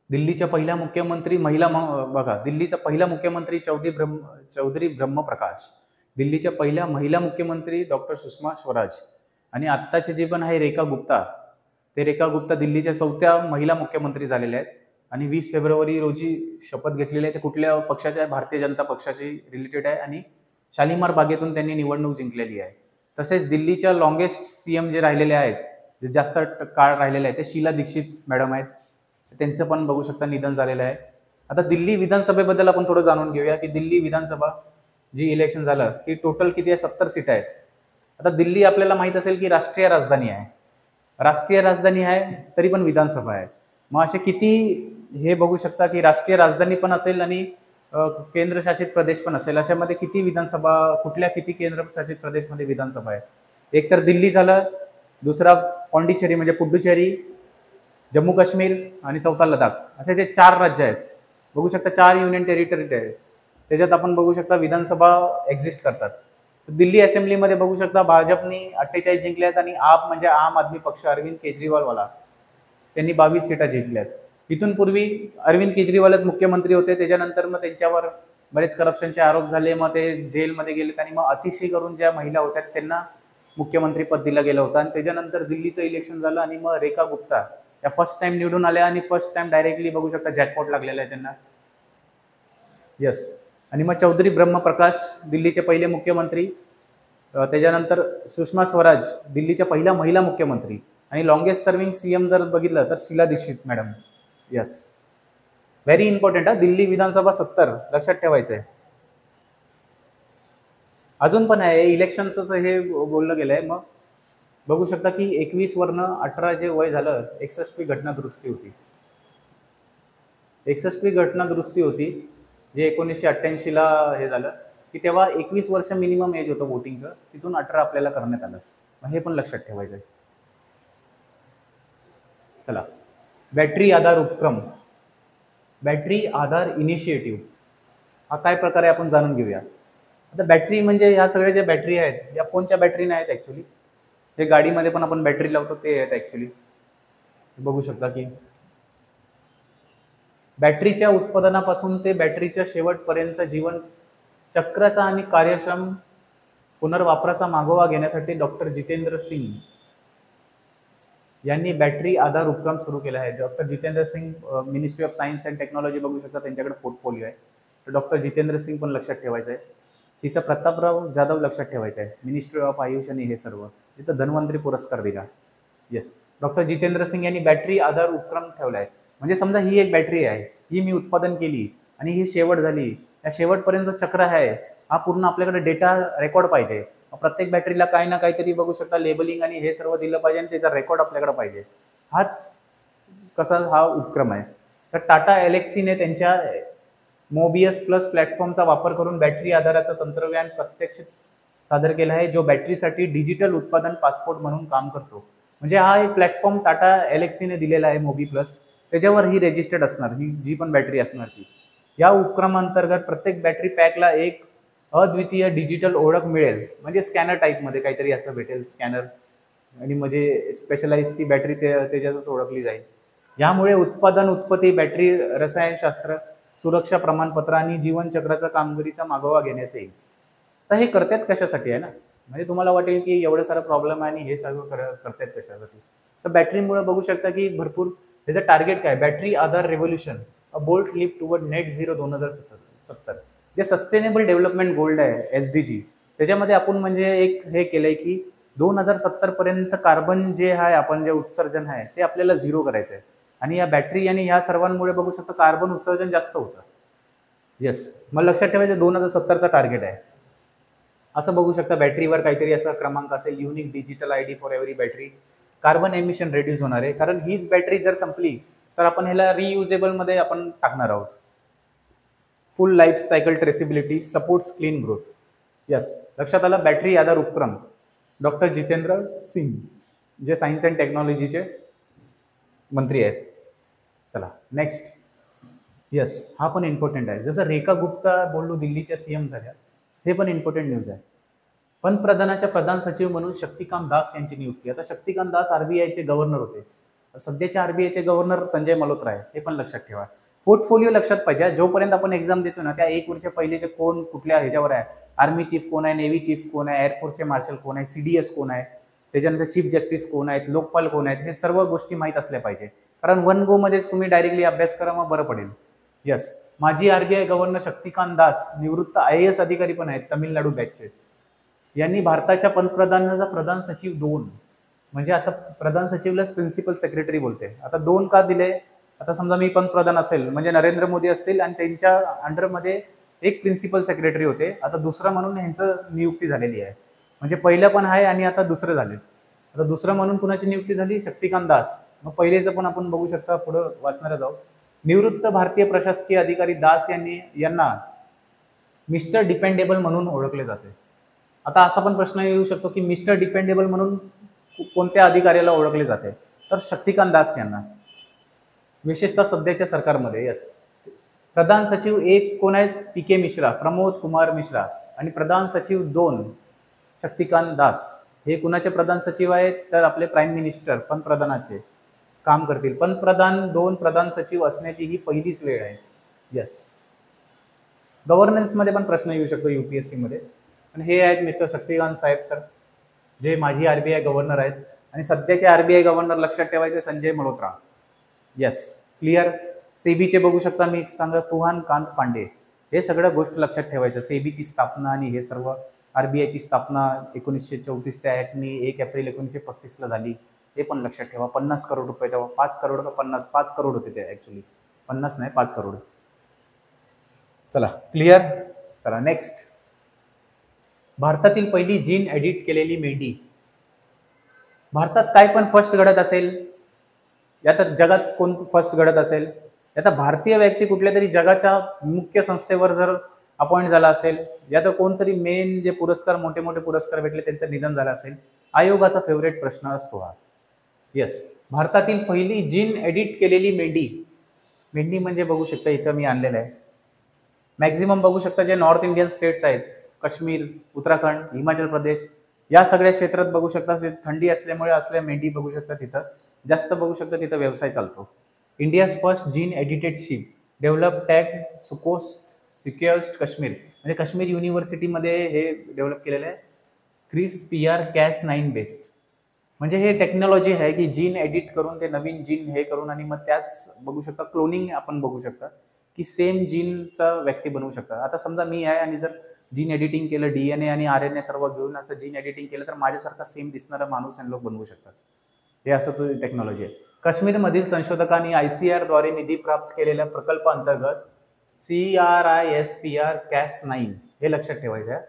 दिल्लीच्या पहिल्या मुख्यमंत्री महिला बघा, दिल्लीचा पहिला मुख्यमंत्री चौधरी ब्रह्मप्रकाश, दिल्लीच्या पहिल्या महिला मुख्यमंत्री डॉक्टर सुषमा स्वराज, आणि आत्ताचे जे पण आहे रेखा गुप्ता, ते रेखा गुप्ता दिल्लीच्या 4थ्या महिला मुख्यमंत्री झालेल्या आहेत आणि 20 फेब्रुवारी रोजी शपथ घेतलेली आहे. ते कुठल्या पक्षाच्या आहे? भारतीय जनता पक्षाशी रिलेटेड आहे आणि शालिमार बागेतून त्यांनी निवडणूक जिंकलेली आहे. तसेच दिल्लीच्या लॉंगेस्ट सीएम जे राहिलेले आहेत, जे जास्त काळ राहिलेले आहेत, ते शीला दीक्षित मॅडम आहेत. त्यांचं पण बघू शकता निधन झालेलं आहे. आता दिल्ली विधानसभेबद्दल आपण थोडं जाणून घेऊया की दिल्ली विधानसभा जी इलेक्शन झालं ती टोटल किती आहे? 70 सीट आहेत. आता दिल्ली आपल्याला माहित असेल की राष्ट्रीय राजधानी आहे. राष्ट्रीय राजधानी आहे तरी पण विधानसभा आहे. मग असे किती हे बघू शकता की राष्ट्रीय राजधानी पण असेल आणि केंद्रशासित प्रदेश पण असेल. अशामध्ये किती विधानसभा, कुठल्या किती केंद्रशासित प्रदेशमध्ये विधानसभा आहे? एक तर दिल्ली झालं, दुसरा पॉंडिचेरी म्हणजे पुडुचेरी, जम्मू काश्मीर आणि 4था लडाख. असे जे 4 राज्य आहेत बघू शकता, 4 युनियन टेरिटरी आहेत. त्याच्यात आपण बघू शकता विधानसभा एक्झिस्ट करतात. दिल्ली असेंब्लीमध्ये बघू शकता भाजपने 48 जिंकल्या आहेत आणि आप म्हणजे आम आदमी पक्ष अरविंद केजरीवालवाला त्यांनी 22 सीटा जिंकल्यात. इथून पूर्वी अरविंद केजरीवालच मुख्यमंत्री होते. त्याच्यानंतर मग त्यांच्यावर बरेच करप्शनचे आरोप झाले, मग ते जेलमध्ये गेलेत आणि मग अतिशय करून ज्या महिला होत्या त्यांना मुख्यमंत्री पद दिलं गेलं होतं. आणि त्याच्यानंतर दिल्लीचं इलेक्शन झालं आणि मग रेखा गुप्ता या फर्स्ट टाइम निवडून आल्या आणि फर्स्ट टाइम डायरेक्टली बघू शकता जॅकपॉट लागलेला आहे त्यांना. यस, आणि मग चौधरी ब्रह्मप्रकाश दिल्लीचे पहिले मुख्यमंत्री. त्याच्यानंतर सुषमा स्वराज दिल्लीच्या पहिल्या महिला मुख्यमंत्री आणि लॉंगेस्ट सर्विंग सीएम जर बघितलं तर Sheila Dikshit madam. Yes, very important हा. दिल्ली विधानसभा 70 लक्षात ठेवायचं आहे. अजून पण आहे इलेक्शनचं हे बोललं गेलंय. मग बघू शकता की 21 वरनं 18 जे वय झालं 61वी घटना दुरुस्ती होती. 61वी घटना दुरुस्ती होती जे 1988 ला हे झालं की तेव्हा 21 वर्ष मिनिमम एज होतं वोटिंगचं, तिथून 18 आपल्याला करण्यात आलं. हे पण लक्षात ठेवायचं आहे. चला, बॅटरी आधार उपक्रम, बॅटरी आधार इनिशिएटिव्ह हा काय प्रकारे आपण जाणून घेऊया. आता बॅटरी म्हणजे ह्या सगळ्या ज्या बॅटरी आहेत या फोनच्या बॅटरी नाही आहेत ॲक्च्युली. हे गाडीमध्ये पण आपण बॅटरी लावतो ते आहेत ॲक्च्युली. बघू शकता की बॅटरीच्या उत्पादनापासून ते बॅटरीच्या शेवटपर्यंत जीवन चक्राचा आणि कार्यक्षम पुनर्वापराचा मागोवा घेण्यासाठी डॉक्टर जितेंद्र सिंग यांनी बॅटरी आधार उपक्रम सुरू केला आहे. Doctor Jitendra Singh ministry of science and technology बघू शकता त्यांच्याकडे पोर्टफोलिओ आहे. तर डॉक्टर जितेंद्र सिंग पण लक्षात ठेवायचं आहे. तिथं प्रतापराव जाधव लक्षात ठेवायचं आहे, मिनिस्ट्री ऑफ आयुष आणि हे सर्व, तिथं धन्वंतरी पुरस्कार दिला. येस, डॉक्टर जितेंद्र सिंग यांनी बॅटरी आधार उपक्रम ठेवला आहे. म्हणजे समजा ही एक बॅटरी आहे, ही मी उत्पादन केली आणि ही शेवट झाली, या शेवटपर्यंत जो चक्र आहे हा पूर्ण आपल्याकडे डेटा रेकॉर्ड पाहिजे. प्रत्येक बॅटरीला काही ना काहीतरी बघू शकता लेबलिंग आणि हे सर्व दिलं पाहिजे आणि त्याचा रेकॉर्ड आपल्याकडे पाहिजे. हाच कसा हा उपक्रम आहे. तर टाटा एलेक्सीने त्यांच्या मोबियस प्लस प्लॅटफॉर्मचा वापर करून बॅटरी आधाराचं तंत्रज्ञान प्रत्यक्ष सादर केलं आहे, जो बॅटरीसाठी डिजिटल उत्पादन पासपोर्ट म्हणून काम करतो. म्हणजे हा एक प्लॅटफॉर्म टाटा एलेक्सीने दिलेला आहे मोबी प्लस, त्याच्यावर ही रजिस्टर्ड असणार, ही जी पण बॅटरी असणार ती. या उपक्रमांतर्गत प्रत्येक बॅटरी पॅकला एक अद्वितीय डिजिटल ओळख मिळेल. म्हणजे स्कॅनर टाईपमध्ये काहीतरी असं भेटेल स्कॅनर, आणि म्हणजे स्पेशलाइज ती बॅटरी त्याच्यातच ओळखली जाईल. यामुळे उत्पादन, उत्पत्ती, बॅटरी रसायनशास्त्र, सुरक्षा प्रमाणपत्र आणि जीवनचक्राचा कामगिरीचा मागोवा घेण्यास येईल. तर हे करतात कशासाठी आहे ना, म्हणजे तुम्हाला वाटेल की एवढं सारं प्रॉब्लेम आहे आणि हे सगळं करतात कशासाठी. तर बॅटरीमुळे बघू शकता की भरपूर त्याचं टार्गेट काय, बॅटरी आधार revolution. A bold leap toward net zero 2070. जे सस्टेनेबल डेव्हलपमेंट गोल्ड आहे SDG, त्याच्यामध्ये आपण म्हणजे एक हे केलंय की 2070 पर्यंत कार्बन जे आहे आपण जे उत्सर्जन आहे ते आपल्याला झिरो करायचं आहे. आणि या बॅटरी आणि ह्या सर्वांमुळे बघू शकतो कार्बन उत्सर्जन जास्त होतं. येस, मग लक्षात ठेवायचं 2070चा टार्गेट आहे. असं बघू शकता बॅटरीवर काहीतरी असा क्रमांक असेल, unique digital ID for every battery. Carbon emission reduce होणार आहे, कारण हीच बॅटरी जर संपली तर आपण ह्याला रियुजेबल मध्ये आपण टाकणार आहोत. फुल life cycle traceability supports clean growth. Yes, लक्षात आलं. बॅटरी आधार उपक्रम, डॉक्टर जितेंद्र सिंग जे सायन्स अँड टेक्नॉलॉजीचे मंत्री आहेत. चला नेक्स्ट. यस, हा पण इम्पॉर्टंट आहे. जसं रेखा गुप्ता बोललो दिल्लीच्या CM झाल्या, हे पण इम्पॉर्टंट न्यूज आहे. पंतप्रधानाच्या प्रधान सचिव म्हणून शक्तिकांत दास यांची नियुक्ती. आता शक्तिकांत दास RBIचे गव्हर्नर होते, सध्याचे RBIचे गव्हर्नर संजय मल्होत्रा आहे, हे पण लक्षात ठेवा. पोर्टफोलिओ लक्षात पाहिजे. जोपर्यंत आपण एक्झाम देतो ना त्या 1 वर्ष पहिलेचे कोण कुठल्या ह्याच्यावर आहे, आर्मी चीफ कोण आहे, नेव्ही चीफ कोण आहे, एअरफोर्सचे मार्शल कोण आहे, CDS कोण आहे, त्याच्यानंतर चीफ जस्टिस कोण आहेत, लोकपाल कोण आहेत, हे सर्व गोष्टी माहीत असल्या पाहिजे. कारण 1 गो मध्ये तुम्ही डायरेक्टली अभ्यास करा, मग बरं पडेल. यस, माजी RBI गव्हर्नर शक्तिकांत दास निवृत्त IAS अधिकारी पण आहेत, तमिळनाडू बॅचचे. यांनी भारताच्या पंतप्रधानाचा प्रधान सचिव 2, म्हणजे आता प्रधान सचिवलाच प्रिन्सिपल सेक्रेटरी बोलते. आता 2 का दिले? आता समजा मी पंतप्रधान असेल म्हणजे नरेंद्र मोदी असतील आणि त्यांच्या अंडरमध्ये एक प्रिन्सिपल सेक्रेटरी होते, आता दुसरा म्हणून यांचं नियुक्ती झालेली आहे. म्हणजे पहिलं पण आहे आणि आता दुसरं झाले. आता दुसरं म्हणून कुणाची नियुक्ती झाली? शक्तिकांत दास. मग पहिलेचं पण आपण बघू शकता, पुढं वाचणारा जाऊ. निवृत्त भारतीय प्रशासकीय अधिकारी दास यांना मिस्टर डिपेंडेबल म्हणून ओळखले जाते. आता असा पण प्रश्न येऊ शकतो की मिस्टर डिपेंडेबल म्हणून कोणत्या अधिकाऱ्याला ओळखले जाते? तर शक्तिकांत दास यांना, विशेषतः सध्याच्या सरकारमध्ये. यस, प्रधान सचिव 1 कोण आहेत? PK मिश्रा, प्रमोद कुमार मिश्रा. आणि प्रधान सचिव 2 शक्तिकांत दास. हे कुणाचे प्रधान सचिव आहेत? तर आपले प्राईम मिनिस्टर, पंतप्रधानाचे काम करतील. पंतप्रधान 2 प्रधान सचिव असण्याची ही पहिलीच वेळ आहे. यस, गव्हर्नन्समध्ये पण प्रश्न येऊ शकतो UPSC मध्ये. आणि हे आहेत मिस्टर शक्तिकांत साहेब सर, जे माजी RBI गव्हर्नर आहेत. आणि सध्याचे RBI गव्हर्नर लक्षात ठेवायचे संजय मल्होत्रा. Yes, clear. सेबीचे बघू शकता, मी सांगा तुहान कांत पांडे. हे सगळं गोष्ट लक्षात ठेवायचं. सेबीची स्थापना आणि हे सर्व, RBIची स्थापना 1934च्या ऍक्टनी 1 एप्रिल 1935ला झाली, हे पण लक्षात ठेवा. 50 करोड रुपये, तेव्हा 5 करोड का 5 करोड होते ते, ऍक्च्युली 50 नाही 5 करोड. चला क्लिअर. चला नेक्स्ट. भारतातील पहिली जीन एडिट केलेली मेंढी. भारतात काय पण फर्स्ट घडत असेल, या तर जगात कोण फर्स्ट घडत असेल, या तर भारतीय व्यक्ती कुठल्या तरी जगाच्या मुख्य संस्थेवर जर अपॉइंट झाला असेल, या तर कोणतरी मेन जे पुरस्कार, मोठे मोठे पुरस्कार भेटले त्यांचं निधन झालं असेल, आयोगाचा फेवरेट प्रश्न असतो हा. येस, भारतातील पहिली जीन एडिट केलेली मेंढी. मेंढी म्हणजे बघू शकता इथं मी आणलेलं आहे. मॅक्झिमम बघू शकता जे नॉर्थ इंडियन स्टेट्स आहेत, काश्मीर, उत्तराखंड, हिमाचल प्रदेश, या सगळ्या क्षेत्रात बघू शकता थंडी असल्यामुळे असल्या मेंढी बघू शकता तिथं जास्त बघू शकता, तिथं व्यवसाय चालतो. India's first gene edited sheep develop tag SKUAST Kashmir, म्हणजे काश्मीर युनिव्हर्सिटीमध्ये हे डेव्हलप केलेलं आहे. क्रिस PR-Cas9 बेस्ड, म्हणजे हे टेक्नॉलॉजी आहे की जीन एडिट करून ते नवीन जीन हे करून आणि मग त्याच बघू शकता क्लोनिंग आपण बघू शकता की सेम जीनचा व्यक्ती बनवू शकता. आता समजा मी आहे आणि जर जीन एडिटिंग केलं, DNA आणि RNA सर्व घेऊन असं जीन एडिटिंग केलं तर माझ्यासारखा सेम दिसणारा माणूस आणि लोक बनवू शकतात. हे असं तो टेक्नॉलॉजी आहे. काश्मीरमधील संशोधकांनी ICAR द्वारे निधी प्राप्त केलेल्या प्रकल्पांतर्गत CRISPR-Cas9 हे लक्षात ठेवायचं आहे.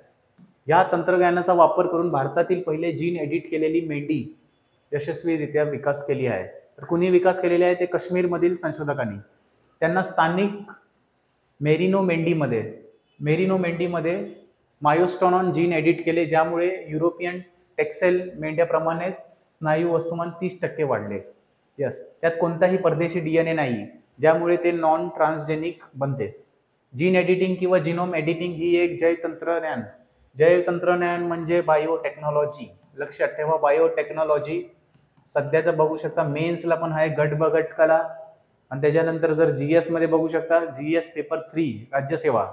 या तंत्रज्ञानाचा वापर करून भारतातील पहिले जीन एडिट केलेली मेंढी यशस्वीरित्या विकास केली आहे. तर कुणी विकास केलेली आहे? ते काश्मीरमधील संशोधकांनी. त्यांना स्थानिक मेरिनो मेंढीमध्ये मायोस्टोनॉन जीन एडिट केले, ज्यामुळे युरोपियन टेक्सेल मेंढ्याप्रमाणेच स्नायू वस्तुमान 30% वाढले. यस, त्यात कोणताही परदेशी DNA नाही, ज्यामुळे ते नॉन ट्रान्सजेनिक बनते. जीन एडिटिंग किंवा जिनोम एडिटिंग ही एक जैवतंत्रज्ञान म्हणजे बायोटेक्नॉलॉजी. लक्षात ठेवा, बायोटेक्नॉलॉजी. सध्याचं बघू शकता मेन्सला पण आहे गट ब गट कला, आणि त्याच्यानंतर जर GS मध्ये बघू शकता GS पेपर 3 राज्यसेवा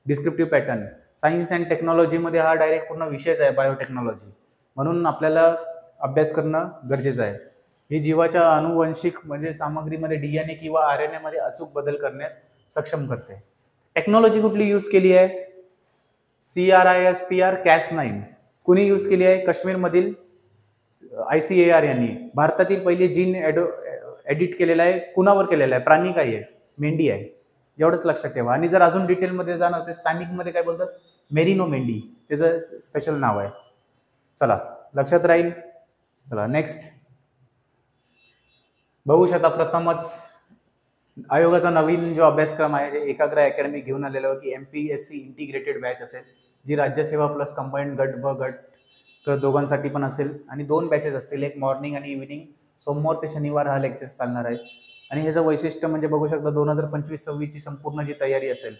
डिस्क्रिप्टिव्ह पॅटर्न. सायन्स अँड टेक्नॉलॉजीमध्ये हा डायरेक्ट पूर्ण विषयच आहे बायोटेक्नॉलॉजी, म्हणून आपल्याला अभ्यास करणं गरजेचं आहे. ही जीवाच्या अनुवंशिक म्हणजे सामग्रीमध्ये DNA किंवा RNA मध्ये अचूक बदल करण्यास सक्षम करते. टेक्नॉलॉजी कुठली यूज केली आहे? CRISPR Cas9 कुणी यूज केली आहे? काश्मीरमधील ICAR यांनी. भारतातील पहिली जीन एडिट केलेला आहे कुणावर केलेला आहे? प्राणी काय आहे? मेंढी आहे. एवढंच लक्षात ठेवा. आणि जर अजून डिटेलमध्ये जाणार ते स्थानिकमध्ये काय बोलतात? मेरिनो मेंढी, त्याचं स्पेशल नाव आहे. चला लक्षात राहील. चला नेक्स्ट बघू शकता. प्रथमच आयोगाचा नवीन जो अभ्यासक्रम आहे जे एकाग्र अकॅडमी घेऊन आलेला आहे की MPSC इंटिग्रेटेड बॅच असेल, जी राज्यसेवा प्लस कंबाईंड गट ब गट दोघांसाठी पण असेल. आणि 2 बॅचेस असतील, एक मॉर्निंग आणि इव्हिनिंग. सोमवार ते शनिवार हा लेक्चर्स चालणार आहे. आणि ह्याचं वैशिष्ट्य म्हणजे बघू शकता 2025-26 ची संपूर्ण जी तयारी असेल,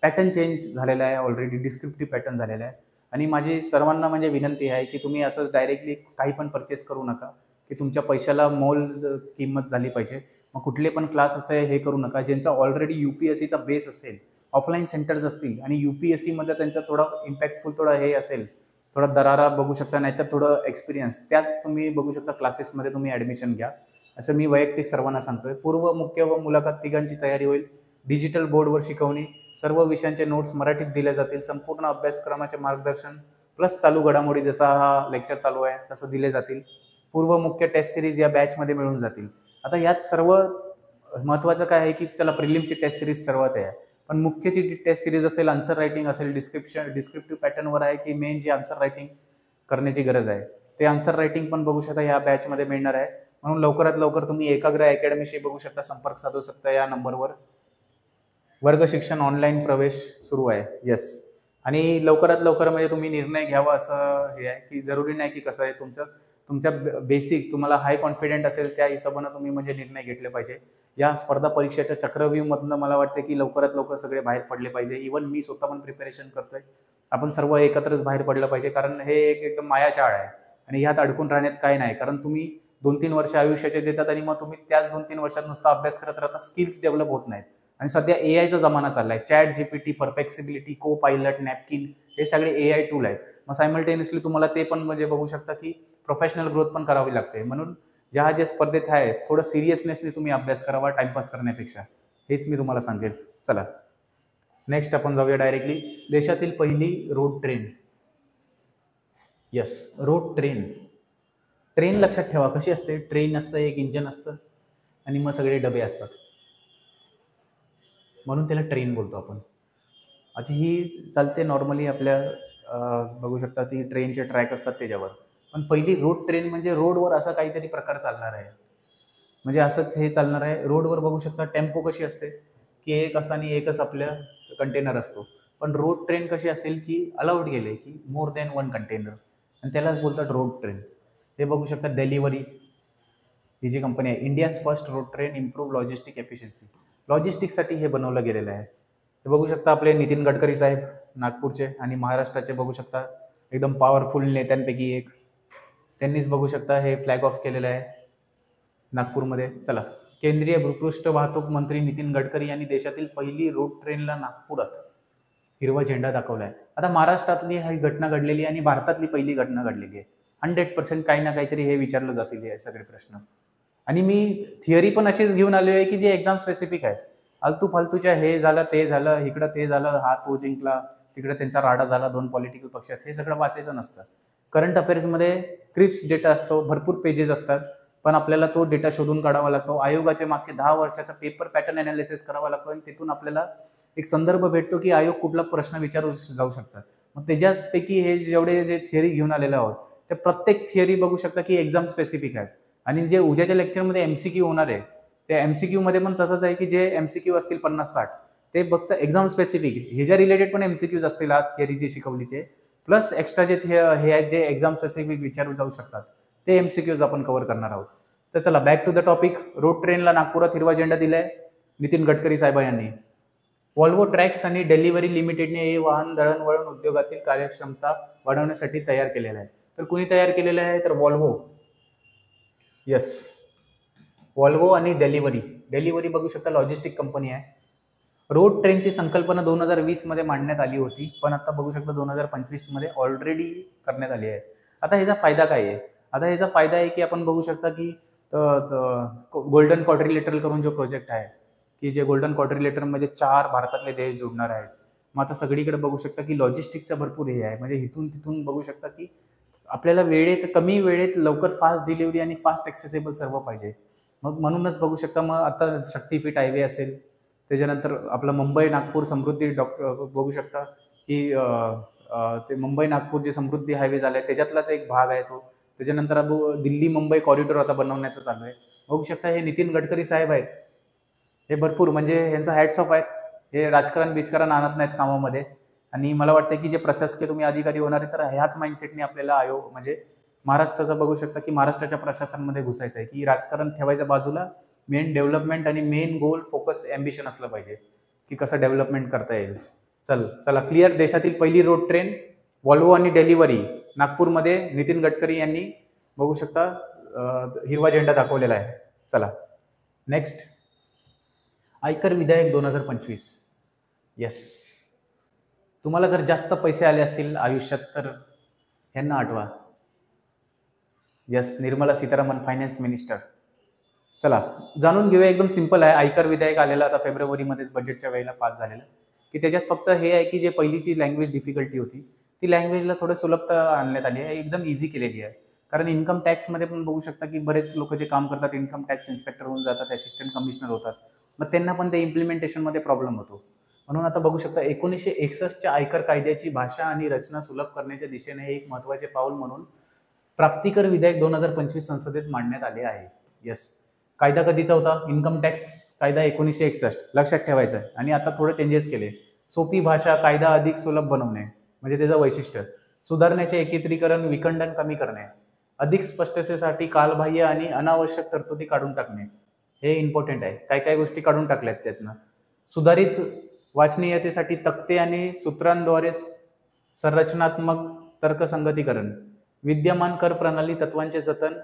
पॅटर्न चेंज झालेला आहे ऑलरेडी, डिस्क्रिप्टिव्ह पॅटर्न झालेला आहे. आणि माझी सर्वांना म्हणजे विनंती आहे की तुम्ही असं डायरेक्टली काही पण परचेस करू नका, की तुमच्या पैशाला मोल किंमत झाली पाहिजे. मग कुठले पण क्लास असे हे करू नका ज्यांचा ऑलरेडी UPSCचा बेस असेल, ऑफलाईन सेंटर्स असतील आणि UPSCमध्ये त्यांचा थोडा इम्पॅक्टफुल थोडा हे असेल, थोडा दरारा बघू शकता, नाहीतर थोडं एक्सपिरियन्स, त्याच तुम्ही बघू शकता क्लासेसमध्ये तुम्ही ॲडमिशन घ्या, असं मी वैयक्तिक सर्वांना सांगतोय. पूर्व, मुख्य व मुलाखत तिघांची तयारी होईल. डिजिटल बोर्डवर शिकवणी, सर्व विषयांचे नोट्स मराठीत दिल्या जातील. संपूर्ण अभ्यासक्रमाचे मार्गदर्शन प्लस चालू घडामोडी जसा हा लेक्चर चालू आहे तसं दिले जातील. पूर्व मुख्य टेस्ट सिरीज या बॅचमध्ये मिळून जातील. आता यात सर्व महत्त्वाचं काय आहे की चला प्रिलिमची टेस्ट सिरीज सर्वात आहे, पण मुख्यची टेस्ट सिरीज असेल, आन्सर रायटिंग असेल, डिस्क्रिप्टिव्ह पॅटर्नवर आहे की मेन जी आन्सर रायटिंग करण्याची गरज आहे ते आन्सर रायटिंग पण बघू शकता या बॅचमध्ये मिळणार आहे. म्हणून लवकरात लवकर तुम्ही एकाग्र अकॅडमीशी बघू शकता, संपर्क साधू शकता या नंबरवर. वर्ग शिक्षण ऑनलाईन प्रवेश सुरू आहे. येस. आणि लवकरात लवकर म्हणजे तुम्ही निर्णय घ्यावा असं हे आहे की जरुरी नाही की कसं आहे तुमच्या बेसिक तुम्हाला हाय कॉन्फिडेंट असेल त्या हिशोबानं तुम्ही म्हणजे निर्णय घेतले पाहिजे. या स्पर्धा परीक्षेच्या चक्रव्यूहमधनं मला वाटतं की लवकरात लवकर सगळे बाहेर पडले पाहिजे. इव्हन मी स्वतः पण प्रिपरेशन करतोय. आपण सर्व एकत्रच बाहेर पडलं पाहिजे, कारण हे एक एकदम मायाजाळ आहे आणि ह्यात अडकून राहण्यात काय नाही. कारण तुम्ही 2-3 वर्ष आयुष्याचे देतात आणि मग तुम्ही त्याच 2-3 वर्षात नुसता अभ्यास करत राहता, स्किल्स डेव्हलप होत नाहीत. आणि सध्या AIचा जमाना चाललाय. चॅट GPT, परप्लेक्सिबिलिटी, को पायलट, नॅपकिन हे सगळे AI टूल आहेत. मग सायमल्टेनियसली तुम्हाला ते पण म्हणजे बघू शकता की प्रोफेशनल ग्रोथ पण करावी लागते. म्हणून या जे स्पर्धेत आहे थोडं सिरियसनेसली तुम्ही अभ्यास करावा टाइमपास करण्यापेक्षा, हेच मी तुम्हाला सांगेल. चला नेक्स्ट आपण जाऊया डायरेक्टली. देशातील पहिली road train. Yes, road train. Train लक्षात ठेवा कशी असते. ट्रेन असतं, एक इंजन असतं आणि मग सगळे डबे असतात, म्हणून त्याला ट्रेन बोलतो आपण. आता ही चालते नॉर्मली आपल्या बघू शकता ती ट्रेनचे ट्रॅक असतात त्याच्यावर. पण पहिली रोड ट्रेन म्हणजे रोडवर असा काहीतरी प्रकार चालणार आहे, म्हणजे असंच हे चालणार आहे. रोडवर बघू शकता टेम्पो कशी असते की एक असताना एकच आपल्या कंटेनर असतो, पण रोड ट्रेन कशी असेल की अलाउड गेले की मोर दॅन 1 कंटेनर, आणि त्यालाच बोलतात रोड ट्रेन. हे बघू शकता डेलिव्हरी ही जी कंपनी आहे, India's first road train improve logistic efficiency. लॉजिस्टिक्ससाठी हे बनवलं गेलेलं आहे. हे बघू शकता आपले नितीन गडकरी साहेब नागपूरचे आणि महाराष्ट्राचे बघू शकता एकदम पॉवरफुल नेत्यांपैकी एक, त्यांनीच बघू शकता हे फ्लॅग ऑफ केलेलं आहे नागपूरमध्ये. चला, केंद्रीय भूपृष्ठ वाहतूक मंत्री नितीन गडकरी यांनी देशातील पहिली रोड ट्रेनला नागपुरात हिरवा झेंडा दाखवला आहे. आता महाराष्ट्रातली ही घटना घडलेली आहे आणि भारतातली पहिली घटना घडलेली आहे. 100% काही ना काहीतरी हे विचारलं जातील हे सगळे प्रश्न. आणि मी थिअरी पण अशीच घेऊन आलो आहे की जे एक्झाम स्पेसिफिक आहेत. आलतू फालतूच्या हे झालं ते झालं, इकडं ते झालं, हा तो जिंकला, तिकडे त्यांचा राडा झाला 2 पॉलिटिकल पक्षात, हे सगळं वाचायचं नसतं. करंट अफेअर्समध्ये क्रिप्स डेटा असतो, भरपूर पेजेस असतात, पण आपल्याला तो डेटा शोधून काढावा लागतो. आयोगाचे मागचे 10 वर्षाचा पेपर पॅटर्न अनालिसिस करावा लागतो आणि तिथून आपल्याला एक संदर्भ भेटतो की आयोग कुठला प्रश्न विचारू जाऊ शकतात. मग त्याच्यापैकी हे जेवढे जे थिअरी घेऊन आलेले आहोत ते प्रत्येक थिअरी बघू शकता की एक्झाम स्पेसिफिक आहेत. आणि जे उद्याच्या लेक्चरमध्ये MCQ होणार आहे त्या MCQ मध्ये पण तसंच आहे की जे MCQ असतील 50-60 ते फक्त एक्झाम स्पेसिफिक, ह्याच्या रिलेटेड पण MCQs असतील आज थिअरी जी शिकवली ते, प्लस एक्स्ट्रा जे हे आहेत जे एक्झाम स्पेसिफिक विचारू जाऊ शकतात ते MCQs आपण कव्हर करणार आहोत. तर चला back to the topic. Road ट्रेनला नागपुरात हिरवा झेंडा दिलाय नितीन गडकरी साहेब यांनी. व्हॉल्वो ट्रॅक्स आणि डेलिव्हरी लिमिटेडने हे वाहन दळणवळण उद्योगातील कार्यक्षमता वाढवण्यासाठी तयार केलेलं आहे. तर कुणी तयार केलेलं आहे तर व्हॉल्वो. यस, व्हॉल्वो आणि डेलिव्हरी बघू शकता लॉजिस्टिक कंपनी आहे. रोड ट्रेनची संकल्पना 2020 मध्ये मांडण्यात आली होती, पण आता बघू शकता 2025 मध्ये ऑलरेडी करण्यात आली आहे. आता ह्याचा फायदा काय आहे? आता ह्याचा फायदा आहे की आपण बघू शकता की तर गोल्डन क्वाड्रिलेटरल करून जो प्रोजेक्ट आहे की जे गोल्डन क्वाड्रिलेटरमध्ये 4 भारतातले देश जुडणार आहेत. मग आता सगळीकडे बघू शकता की लॉजिस्टिक्सचा भरपूर हे आहे, म्हणजे इथून तिथून बघू शकता की आपल्याला कमी वेळेत लवकर फास्ट डिलिव्हरी आणि फास्ट ॲक्सेसिबल सर्व पाहिजे. मग म्हणूनच बघू शकता, मग आता शक्तिपीठ हायवे असेल, त्याच्यानंतर आपलं मुंबई नागपूर समृद्धी बघू शकता की ते मुंबई नागपूर जे समृद्धी हायवे झालं आहे त्याच्यातलाच एक भाग आहे तो. त्याच्यानंतर दिल्ली मुंबई कॉरिडॉर आता बनवण्याचं चालू आहे. बघू शकता हे नितीन गडकरी साहेब आहेत, हे भरपूर म्हणजे यांचा हॅट्स ऑफ आहेत. हे राजकारण आणत नाहीत कामामध्ये. आणि मला वाटतं की जे प्रशासकीय तुम्ही अधिकारी होणार आहे तर ह्याच माइंडसेटने आपल्याला आयोग म्हणजे महाराष्ट्राचं बघू शकता की महाराष्ट्राच्या प्रशासनामध्ये घुसायचं आहे की राजकारण ठेवायचं बाजूला, मेन डेव्हलपमेंट आणि मेन गोल फोकस ॲम्बिशन असलं पाहिजे की कसं डेव्हलपमेंट करता येईल. चला क्लिअर. देशातील पहिली रोड ट्रेन वॉल्वो आणि डिलिव्हरी नागपूरमध्ये नितीन गडकरी यांनी बघू शकता हिरवा झेंडा दाखवलेला आहे. चला नेक्स्ट, आयकर विधेयक 2025. येस, तुम्हाला जर जास्त पैसे आले असतील आयुष्यात तर ह्यांना आठवा. Yes, Nirmala Sitharaman finance minister. चला जाणून घेऊया. एकदम सिंपल आहे. आयकर विधेयक आलेलं आता फेब्रुवारीमध्येच बजेटच्या वेळेला पास झालेलं, की त्याच्यात फक्त हे आहे की जे पहिलीची लँग्वेज डिफिकल्टी होती ती लँग्वेजला थोडं सुलभता आणण्यात आली आहे, एकदम इझी केलेली आहे. कारण इन्कम टॅक्समध्ये पण बघू शकता की बरेच लोक जे काम करतात इन्कम टॅक्स इन्स्पेक्टर होऊन जातात, असिस्टंट कमिशनर होतात, मग त्यांना पण ते इम्प्लिमेंटेशनमध्ये प्रॉब्लेम होतो. म्हणून आता बघू शकता 1961च्या आयकर कायद्याची भाषा आणि रचना सुलभ करण्याच्या दिशेने हे एक महत्त्वाचे पाऊल म्हणून प्राप्तिकर विधेयक 2025 संसदेत मांडण्यात आले आहे. येस, कायदा कधीचा होता? इन्कम टॅक्स कायदा 1961, लक्षात ठेवायचं आहे. आणि आता थोडं चेंजेस केले. सोपी भाषा, कायदा अधिक सुलभ बनवणे म्हणजे त्याचं वैशिष्ट्य, सुधारण्याचे एकत्रीकरण, विखंडन कमी करणे, अधिक स्पष्टतेसाठी कालबाह्य आणि अनावश्यक तरतुदी काढून टाकणे, हे इम्पॉर्टंट आहे. काय गोष्टी काढून टाकल्यात त्यातनं. सुधारित वाचनीयतेसाठी तक्ते आणि सूत्रांद्वारे संरचनात्मक तर्कसंगतीकरण, विद्यमान कर प्रणाली तत्वांचे जतन,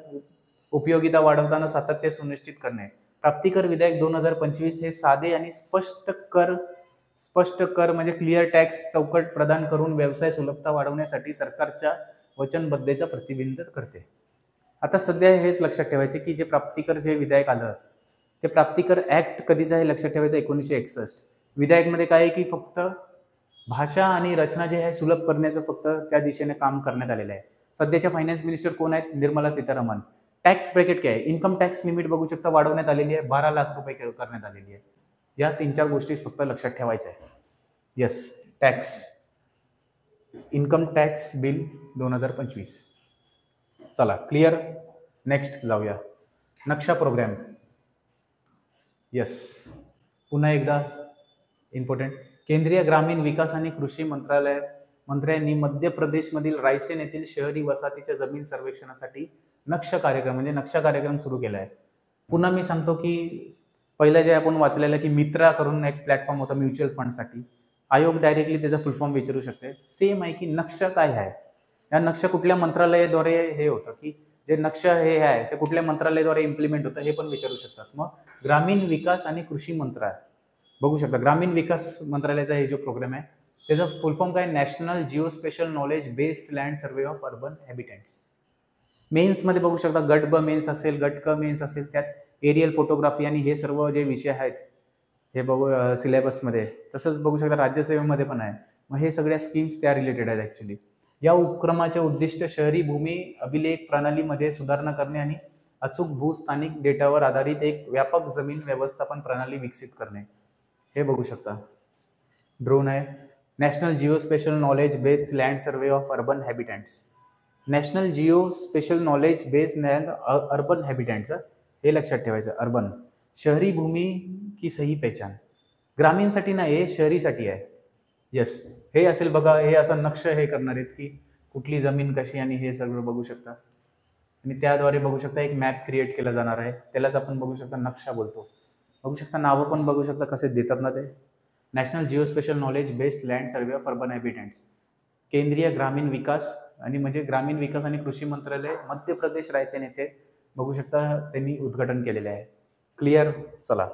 उपयोगिता वाढवताना सातत्य सुनिश्चित करणे. प्राप्तिकर विधेयक 2025 हे साधे आणि स्पष्ट कर म्हणजे क्लिअर टॅक्स चौकट प्रदान करून व्यवसाय सुलभता वाढवण्यासाठी सरकारच्या वचनबद्धतेचा प्रतिबिंबित करते. आता सध्या हेच लक्षात ठेवायचे की जे प्राप्तिकर जे विधेयक आलं ते प्राप्तिकर ऍक्ट कधीचं आहे लक्षात ठेवायचं, 1961. विधेयकमध्ये काय आहे की फक्त भाषा आणि रचना जे आहे सुलभ करण्याचं फक्त त्या दिशेने काम करण्यात आलेलं आहे. सध्याच्या फायनान्स मिनिस्टर कोण आहेत? निर्मला सीतारामन. टॅक्स ब्रॅकेट काय आहे? इन्कम टॅक्स लिमिट बघू शकता वाढवण्यात आलेली आहे, 12 लाख रुपये करण्यात आलेली आहे. या 3-4 गोष्टी फक्त लक्षात ठेवायच्या आहे. Yes, tax, income tax bill 2025. चला क्लिअर. नेक्स्ट जाऊया, नक्षा प्रोग्राम. येस, पुन्हा एकदा इम्पॉर्टंट. केंद्रीय ग्रामीण विकास आणि कृषी मंत्र्यांनी मध्य प्रदेशमधील रायसेन येथील शहरी वसाहतीच्या जमीन सर्वेक्षणासाठी नक्षा कार्यक्रम सुरू केला आहे. पुन्हा मी सांगतो की पहिलं जे आपण वाचलेलं की मित्रा करून एक प्लॅटफॉर्म होता म्युच्युअल फंडसाठी. आयोग डायरेक्टली त्याचा फुल फॉर्म विचारू शकते. सेम आहे की नक्षा काय आहे, या नक्षा कुठल्या मंत्रालयाद्वारे हे होतं, की जे नक्षा हे आहे ते कुठल्या मंत्रालयाद्वारे इम्प्लिमेंट होतं हे पण विचारू शकतात. मग ग्रामीण विकास आणि कृषी मंत्रालय बघू शकता. ग्रामीण विकास मंत्रालयाचा हे जो प्रोग्राम आहे त्याचा फुल फॉर्म काय? National geospatial knowledge based land survey of urban habitants. मेन्समध्ये बघू शकता गट ब मेन्स असेल, गट क मेन्स असेल, त्यात एरियल फोटोग्राफी आणि हे सर्व जे विषय आहेत हे बघू सिलेबसमध्ये. तसंच बघू शकता राज्यसेवेमध्ये पण आहे. मग हे सगळ्या स्कीम्स त्या रिलेटेड आहेत ॲक्च्युली. या उपक्रमाचे उद्दिष्ट शहरी भूमी अभिलेख प्रणालीमध्ये सुधारणा करणे आणि अचूक भूस्थानिक डेटावर आधारित एक व्यापक जमीन व्यवस्थापन प्रणाली विकसित करणे. हे बघू शकता. ड्रोन आहे. National geospatial knowledge based land survey of urban habitants. National geospatial knowledge based land urban habitants, हे लक्षात ठेवायचं. अर्बन, शहरी भूमी की सही पहचान. ग्रामीणसाठी नाही, हे शहरीसाठी आहे. येस, हे असेल बघा. हे असं नक्ष हे करणार आहेत की कुठली जमीन कशी आणि हे सगळं बघू शकता. आणि त्याद्वारे बघू शकता एक मॅप क्रिएट केला जाणार आहे, त्यालाच आपण बघू शकता नक्षा बोलतो. बघू शकता नावं पण बघू शकता कसे देतात ना ते. National geospatial knowledge based land survey of urban habitants, केंद्रीय ग्रामीण विकास आणि म्हणजे ग्रामीण विकास आणि कृषी मंत्रालय, मध्य प्रदेश रायसेन येथे बघू शकता त्यांनी उद्घाटन केलेले आहे. क्लिअर. चला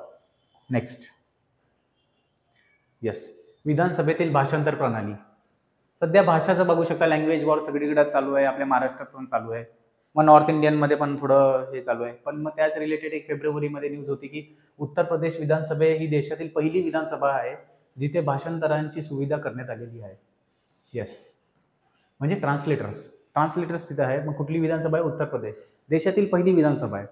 नेक्स्ट. येस, विधानसभेतील भाषांतर प्रणाली. सध्या भाषाचं बघू शकता लँग्वेज वॉर सगळीकडे चालू आहे, आपल्या महाराष्ट्रात पण चालू आहे. मग नॉर्थ इंडियनमध्ये पण थोडं हे चालू आहे. पण मग त्याच रिलेटेड एक फेब्रुवारीमध्ये न्यूज होती की उत्तर प्रदेश विधानसभा ही देशातील पहिली विधानसभा आहे जिथे भाषांतरांची सुविधा करण्यात आलेली आहे. येस, म्हणजे ट्रान्सलेटर्स तिथं आहे. मग कुठली विधानसभा आहे? उत्तर प्रदेश. देशातील पहिली विधानसभा आहे.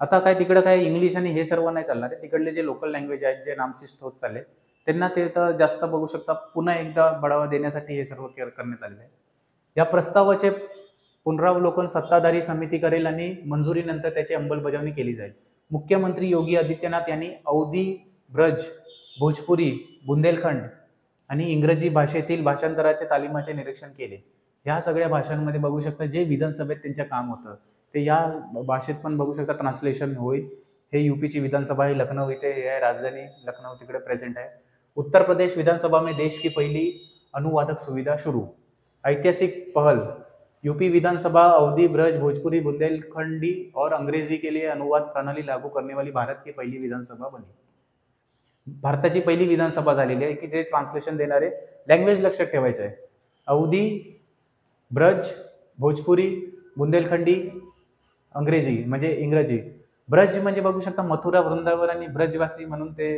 आता काय तिकडं काय इंग्लिश आणि हे सर्व नाही चालणार आहे. तिकडले जे लोकल लँग्वेज आहेत, जे नामशेष होत चालले, त्यांना ते तर जास्त बघू शकता पुन्हा एकदा बढावा देण्यासाठी हे सर्व करण्यात आलेलं आहे. या प्रस्तावाचे पुनरावलोकन सत्ताधारी समिती करेल आणि मंजुरीनंतर त्याची अंमलबजावणी केली जाईल. मुख्यमंत्री योगी आदित्यनाथ यांनी अवधी, ब्रज, भोजपुरी, बुंदेलखंड आणि इंग्रजी भाषेतील भाषांतराचे तालिमाचे निरीक्षण केले. ह्या सगळ्या भाषांमध्ये बघू शकता जे विधानसभेत त्यांचं काम होतं ते या भाषेत पण बघू शकता ट्रान्सलेशन होईल. हे यूपीची विधानसभा आहे, लखनौ इथे आहे, राजधानी लखनौ तिकडे प्रेझेंट आहे. उत्तर प्रदेश विधानसभा में देश की पहली अनुवादक सुविधा शुरू. ऐतिहासिक पहल, यूपी विधानसभा अवधी, ब्रज, भोजपुरी, बुंदेलखंडी और अंग्रेजी के लिए अनुवाद प्रणाली लागू करने वाली भारत की पहिली विधानसभा बनी. भारताची पहिली विधानसभा झालेली आहे की जे ट्रान्सलेशन देणारे लँग्वेज लक्षात ठेवायचं आहे. अवधी, ब्रज, भोजपुरी, बुंदेलखंडी, अंग्रेजी म्हणजे इंग्रजी. ब्रज म्हणजे बघू शकता मथुरा, वृंदावन आणि ब्रजवासी म्हणून ते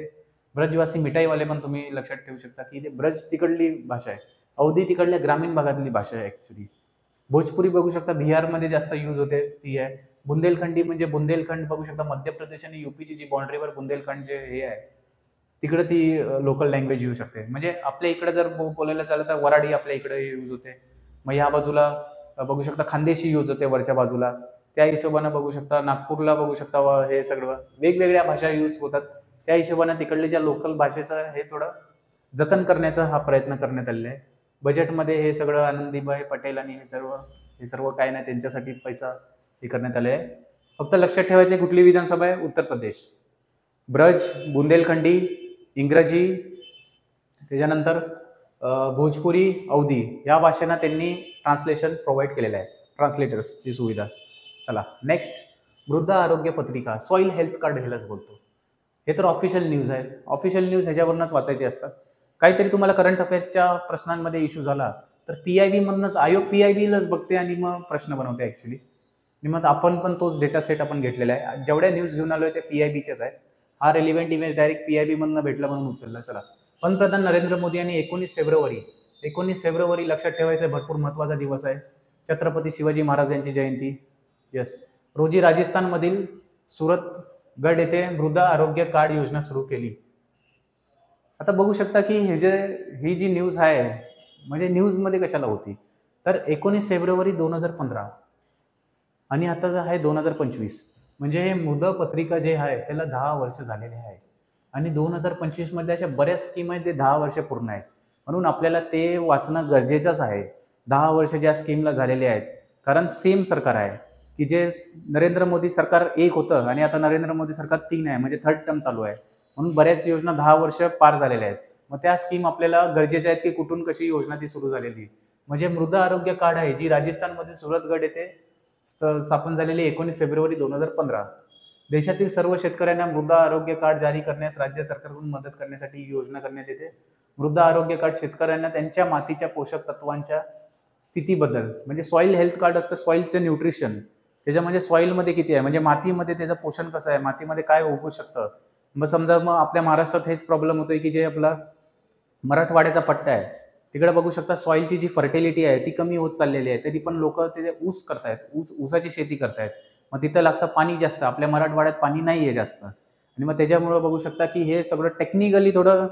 ब्रजवासी मिठाईवाले पण तुम्ही लक्षात ठेवू शकता की ते ब्रज तिकडली भाषा आहे. अवधी तिकडल्या ग्रामीण भागातली भाषा आहे ऍक्च्युली. भोजपुरी बघू शकता बिहारमध्ये जास्त यूज होते ती आहे. बुंदेलखंडी म्हणजे बुंदेलखंड बघू शकता मध्य प्रदेश आणि यूपीची जी बाउंड्रीवर बुंदेलखंड जे हे आहे तिकडे ती लोकल लँग्वेज येऊ शकते. म्हणजे आपल्या इकडे जर बोलायला चाललं तर वराडी आपल्या इकडे यूज होते. मग ह्या बाजूला बघू शकता खानदेशी यूज होते वरच्या बाजूला. त्या हिशोबानं बघू शकता नागपूरला बघू शकता हे सगळं वेगवेगळ्या भाषा यूज होतात. त्या हिशोबाने तिकडले ज्या लोकल भाषेचं हे थोडं जतन करण्याचा हा प्रयत्न करण्यात आलेला आहे. बजेटमध्ये हे सगळं आनंदीबाई पटेल आणि हे सर्व काय नाही त्यांच्यासाठी पैसा हे करण्यात आले आहे. फक्त लक्षात ठेवायचे कुठली विधानसभा आहे? उत्तर प्रदेश. ब्रज, बुंदेलखंडी, इंग्रजी, त्याच्यानंतर भोजपुरी, अवधी या भाषांना त्यांनी ट्रान्सलेशन प्रोव्हाइड केलेलं आहे, ट्रान्सलेटर्सची सुविधा. चला नेक्स्ट, वृद्ध आरोग्य पत्रिका, सॉइल हेल्थ कार्ड ह्यालाच बोलतो. हे तर ऑफिशियल न्यूज आहे. ऑफिशियल न्यूज ह्याच्यावरूनच वाचायचे असतात. काहीतरी तुम्हाला करंट अफेअर्सच्या प्रश्नांमध्ये इश्यू झाला तर PIB मधनच आयोग PIBलाच बघते आणि मग प्रश्न बनवते ऍक्च्युली. आणि मग आपण पण तोच डेटा सेट आपण घेतलेला आहे. जेवढ्या न्यूज घेऊन आलोय ते PIBचेच आहे. हा रेलिव्हेंट इमेज डायरेक्ट PIB मधनं भेटला म्हणून उचलला. चला, पंतप्रधान नरेंद्र मोदी यांनी 19 फेब्रुवारी लक्षात ठेवायचं भरपूर महत्वाचा दिवस आहे. छत्रपती शिवाजी महाराज यांची जयंती. यस, रोजी राजस्थानमधील सूरतगड येथे मृदा आरोग्य कार्ड योजना सुरू केली. आता बघू शकता की ही जी न्यूज आहे म्हणजे न्यूजमध्ये कशाला होती तर 19 फेब्रुवारी 2015 आणि आता आहे 2025. म्हणजे हे मृदा पत्रिका जे आहे त्याला 10 वर्ष झालेले आहे आणि 2025 मध्ये अशा बऱ्याच स्कीम आहेत ते 10 वर्ष पूर्ण आहेत. म्हणून आपल्याला ते वाचणं गरजेचंच आहे. 10 वर्ष ज्या स्कीमला झालेले आहेत, कारण सेम सरकार आहे की जे नरेंद्र मोदी सरकार 1 होतं आणि आता नरेंद्र मोदी सरकार 3 आहे, म्हणजे 3rd टर्म चालू आहे. म्हणून बऱ्याच योजना 10 वर्ष पार झालेल्या आहेत. मग त्या स्कीम आपल्याला गरजेच्या आहेत की कुठून कशी योजना ती सुरू झालेली. म्हणजे मृदा आरोग्य कार्ड आहे जी राजस्थानमध्ये सूरतगड येथे स्थापन झालेली 19 फेब्रुवारी 2015. देशातील सर्व शेतकऱ्यांना मृदा आरोग्य कार्ड जारी करण्यास राज्य सरकारकडून मदत करण्यासाठी ही योजना करण्यात येते. मृदा आरोग्य कार्ड शेतकऱ्यांना त्यांच्या मातीच्या पोषक तत्वांच्या स्थितीबद्दल, म्हणजे सॉइल हेल्थ कार्ड असतं, सॉइलचं न्यूट्रिशन, त्याच्यामध्ये सॉइलमध्ये किती आहे, म्हणजे मातीमध्ये त्याचं पोषण कसं आहे, मातीमध्ये काय उगू शकतं. मग समजा मग आपल्या महाराष्ट्रात हेच प्रॉब्लेम होतोय की जे आपला मराठवाड्याचा पट्टा आहे तिकडे बघू शकता सॉइलची जी फर्टिलिटी आहे ती कमी होत चाललेली आहे. तरी पण लोक तिथे ऊस करतायत, ऊसाची शेती करतायत. मग तिथं लागतं पाणी जास्त, आपल्या मराठवाड्यात पाणी नाही आहे जास्त. आणि मग त्याच्यामुळं बघू शकता की हे सगळं टेक्निकली थोडं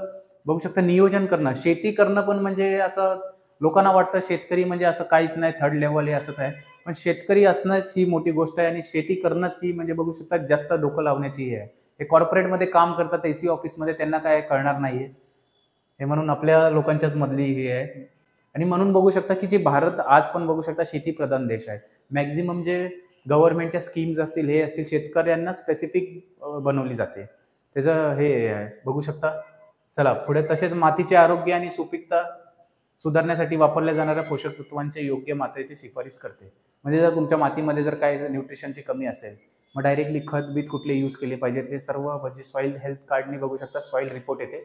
बघू शकता नियोजन करणं, शेती करणं पण म्हणजे असं लोकांना वाटतं शेतकरी म्हणजे असं काहीच नाही, 3rd लेवल आहे असंच आहे. पण शेतकरी असणंच ही मोठी गोष्ट आहे आणि शेती करणंच ही म्हणजे बघू शकता जास्त डोकं लावण्याची आहे. हे कॉर्पोरेटमध्ये काम करतात AC ऑफिसमध्ये, त्यांना काय कळणार नाहीये हे, म्हणून आपल्या लोकांच्याच मधली ही आहे. आणि म्हणून बघू शकता की जे भारत आज पण बघू शकता शेतीप्रधान देश आहे. मॅक्झिमम जे गव्हर्नमेंटच्या स्कीम्स असतील हे असतील शेतकऱ्यांना स्पेसिफिक बनवली जाते, त्याचं हे आहे बघू शकता. चला पुढे, तसेच मातीचे आरोग्य आणि सुपीकता सुधारण्यासाठी वापरल्या जाणाऱ्या पोषक तत्वांच्या योग्य मात्रेची शिफारस करते. म्हणजे जर तुमच्या मातीमध्ये जर काय न्यूट्रिशनची कमी असेल मग डायरेक्टली खत बीत कुठले यूज केले पाहिजेत हे सर्व म्हणजे सॉइल हेल्थ कार्डनी बघू शकता सॉइल रिपोर्ट येते,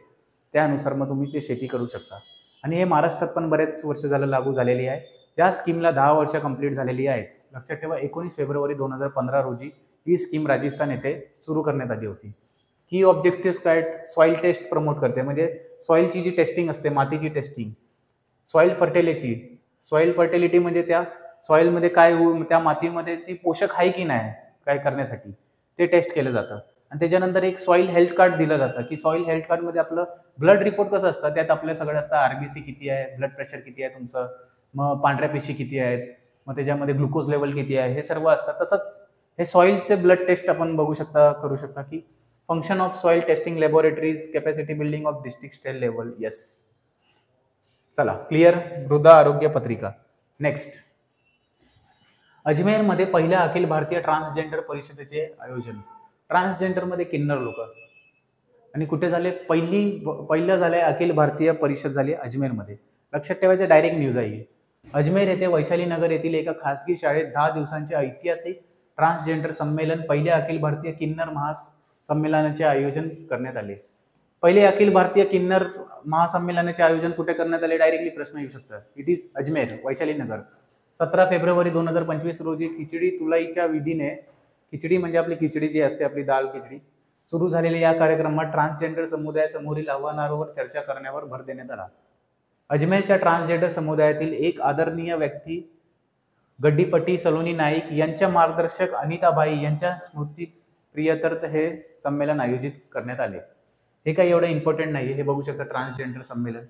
त्यानुसार मग तुम्ही ते शेती करू शकता. आणि हे महाराष्ट्रात पण बरेच वर्ष झालं लागू झालेली आहे. या स्कीमला 10 वर्ष कंप्लीट झालेली आहेत. लक्षात ठेवा 19 फेब्रुवारी 2015 रोजी ही स्कीम राजस्थान येथे सुरू करण्यात आली होती. की ऑब्जेक्टिव्ह काय, सॉइल टेस्ट प्रमोट करते, म्हणजे सॉइलची जी टेस्टिंग असते, मातीची टेस्टिंग, सॉइल फर्टिलिटी म्हणजे त्या सॉइलमध्ये काय त्या मातीमध्ये ती पोषक आहे की नाही काय करण्यासाठी ते टेस्ट केलं जातं. आणि त्याच्यानंतर एक सॉइल हेल्थ कार्ड दिलं जातं की सॉइल हेल्थ कार्डमध्ये आपलं ब्लड रिपोर्ट कसं असतं, त्यात आपल्या सगळं असतं आरबीसी किती आहे, ब्लड प्रेशर किती आहे तुमचं, मग पांढऱ्या पेशी किती आहेत, मग त्याच्यामध्ये ग्लुकोज लेवल किती आहे, हे सर्व असतं. तसंच हे सॉइलचे ब्लड टेस्ट आपण बघू शकता, करू शकता की function of soil testing laboratories, capacity building of district state level. Yes, चला क्लिअर. मृदा आरोग्य पत्रिका. नेक्स्ट, अजमेरमध्ये पहिल्या अखिल भारतीय ट्रान्सजेंडर परिषदेचे आयोजन. ट्रान्सजेंडरमध्ये किन्नर लोक, आणि कुठे झाले, पहिलं झालंय अखिल भारतीय परिषद झाली अजमेरमध्ये. लक्षात ठेवायचं, डायरेक्ट न्यूज आहे. अजमेर येथे वैशाली नगर येथील एका खासगी शाळेत 10 दिवसांचे ऐतिहासिक ट्रान्सजेंडर संमेलन, पहिल्या अखिल भारतीय किन्नर महासंमेलनाचे आयोजन करण्यात आले. पहिले अखिल भारतीय किन्नर महासंमेलनाचे आयोजन कुठे करण्यात आले, डायरेक्टली प्रश्न येऊ शकतात. It is Ajmer, Vaishali Nagar. 17 February 2025 रोजी खिचडी तुलाईच्या विधीने, खिचडी म्हणजे आपली खिचडी जी असते, आपली दाल खिचडी, सुरू झालेल्या या कार्यक्रमात ट्रान्सजेंडर समुदायासमोरील आव्हानांवर चर्चा करण्यावर भर देण्यात आला. अजमेरच्या ट्रान्सजेंडर समुदायातील एक आदरणीय व्यक्ती गड्डीपट्टी सलोनी नाईक यांच्या मार्गदर्शक अनिताबाई यांच्या स्मृतिप्रित्यर्थ हे संमेलन आयोजित करण्यात आले. हे काही एवढं इम्पॉर्टंट नाही, हे बघू शकता ट्रान्सजेंडर संमेलन.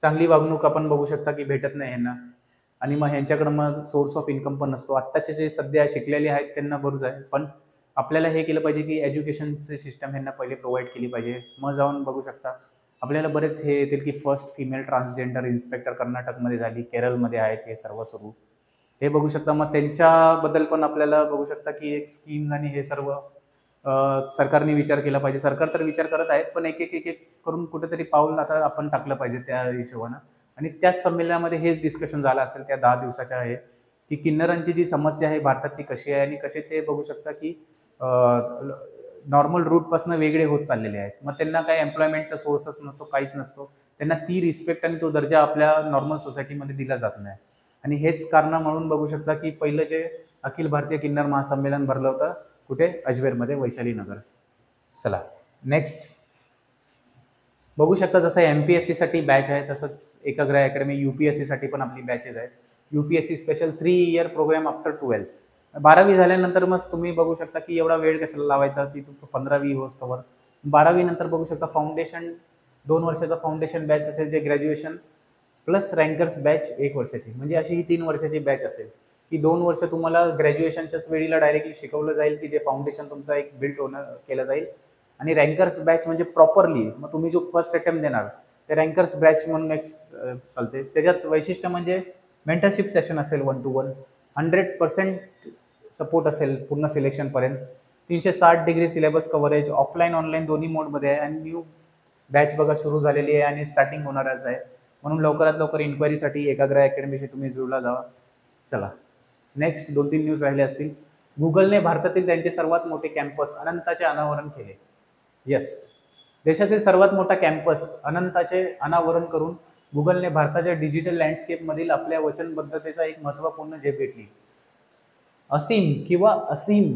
चांगली वागणूक आपण बघू शकता की भेटत नाही यांना, आणि मग ह्यांच्याकडे मग सोर्स ऑफ इन्कम पण नसतो. आत्ताचे जे सध्या शिकलेले आहेत त्यांना बरोच आहे, पण आपल्याला हे केलं पाहिजे की एज्युकेशनचे सिस्टम ह्यांना पहिले प्रोव्हाइड केली पाहिजे. मग जाऊन बघू शकता आपल्याला बरेच हे येतील की फर्स्ट फिमेल ट्रान्सजेंडर इन्स्पेक्टर कर्नाटकमध्ये झाली, केरळमध्ये आहेत हे सर्व सुरू, हे बघू शकता. मग त्यांच्याबद्दल पण आपल्याला बघू शकता की एक स्कीम आणि हे सर्व सरकारने विचार केला पाहिजे. सरकार तर विचार करत आहेत, पण एक एक एक एक करून कुठेतरी पाऊल आता आपण टाकलं पाहिजे त्या हिशोबानं. आणि त्याच संमेलनामध्ये हेच डिस्कशन झालं असेल त्या 10 दिवसाच्या आहे की किन्नरांची जी समस्या आहे भारतात ती कशी आहे, आणि कसे ते बघू शकता की नॉर्मल रूटपासून वेगळे होत चाललेले आहेत. मग त्यांना काही एम्प्लॉयमेंटचा सोर्सच नसतो, काहीच नसतो, त्यांना ती रिस्पेक्ट आणि तो दर्जा आपल्या नॉर्मल सोसायटीमध्ये दिला जात नाही. आणि हेच कारण म्हणून बघू शकता की पहिलं जे अखिल भारतीय किन्नर महासंमेलन भरलं होतं कुठे, अजमेरमध्ये, वैशाली नगर. चला नेक्स्ट बघू शकता, जसं MPSC साठी बॅच आहे तसंच एकाग्र अकॅडमी UPSC साठी पण आपली बॅचेस आहेत. UPSC special 3 year program after 12th. 12वी झाल्यानंतर मग तुम्ही बघू शकता की एवढा वेळ कशाला लावायचा की 15वी होस्तोवर. 12वी नंतर बघू शकता फाउंडेशन 2 वर्षाचा फाउंडेशन बॅच असेल, जे ग्रॅज्युएशन प्लस रँकर्स बॅच 1 वर्षाची, म्हणजे अशी ही 3 वर्षाची बॅच असेल की 2 वर्ष तुम्हाला ग्रॅज्युएशनच्याच वेळीला डायरेक्टली शिकवलं जाईल की जे फाउंडेशन तुमचा एक बिल्ड केलं जाईल. आणि रँकर्स बॅच म्हणजे प्रॉपरली मग तुम्ही जो फर्स्ट अटेम्प्ट देणार ते रँकर्स बॅच म्हणून नेक्स्ट चालते. त्याच्यात वैशिष्ट्य म्हणजे मेंटरशिप सेशन असेल 1 to 1, 100% सपोर्ट असेल पूर्ण सिलेक्शनपर्यंत, 360 degree syllabus coverage, offline online दोन्ही मोडमध्ये आहे. आणि न्यू बॅच बघा सुरू झालेली आहे आणि स्टार्टिंग होणारच आहे, म्हणून लवकरात लवकर इन्क्वायरीसाठी एकाग्र अकॅडमीशी तुम्ही जुळला जावा. चला नेक्स्ट 2-3 न्यूज राहिले असतील. गुगलने भारतातील त्यांचे सर्वात मोठे कॅम्पस अनंताचे अनावरण केले. येस, देशातील सर्वात मोठा कॅम्पस अनंताचे अनावरण करून गुगलने भारताच्या डिजिटल लँडस्केपमधील आपल्या वचनबद्धतेचा एक महत्त्वपूर्ण झेप घेतली. असीम किंवा असीम,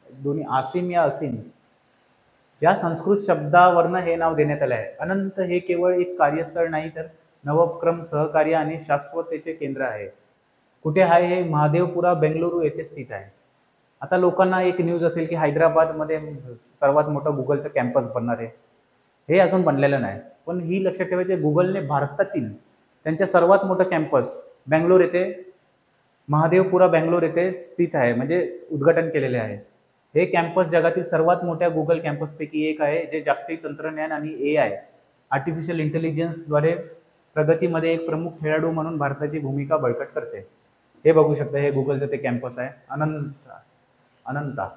दोन्ही आसिम या असीम या संस्कृत शब्दावरनं हे नाव देण्यात आलं आहे. अनंत हे केवळ एक कार्यस्थळ नाही तर नवोपक्रम, सहकार्य आणि शाश्वतेचे केंद्र आहे. कुठे आहे हे? महादेवपुरा, बेंगळुरू येथे स्थित आहे. आता लोकांना एक न्यूज असेल की हैदराबादमध्ये सर्वात मोठं गुगलचं कॅम्पस बनणार आहे, हे अजून बनलेलं नाही. पण ही लक्षात ठेवायचे, गुगलने भारतातील त्यांच्या सर्वात मोठं कॅम्पस बेंगलोर येथे, महादेवपुरा बेंगलोर येथे स्थित आहे, म्हणजे उद्घाटन केलेले आहे. हे कॅम्पस जगातील सर्वात मोठ्या गुगल कॅम्पसपैकी एक आहे, जे जागतिक तंत्रज्ञान आणि AI आर्टिफिशियल इंटेलिजन्सद्वारे प्रगतीमध्ये एक प्रमुख खेळाडू म्हणून भारताची भूमिका बळकट करते. हे बघू शकता, हे गुगलचं ते कॅम्पस आहे, अनंता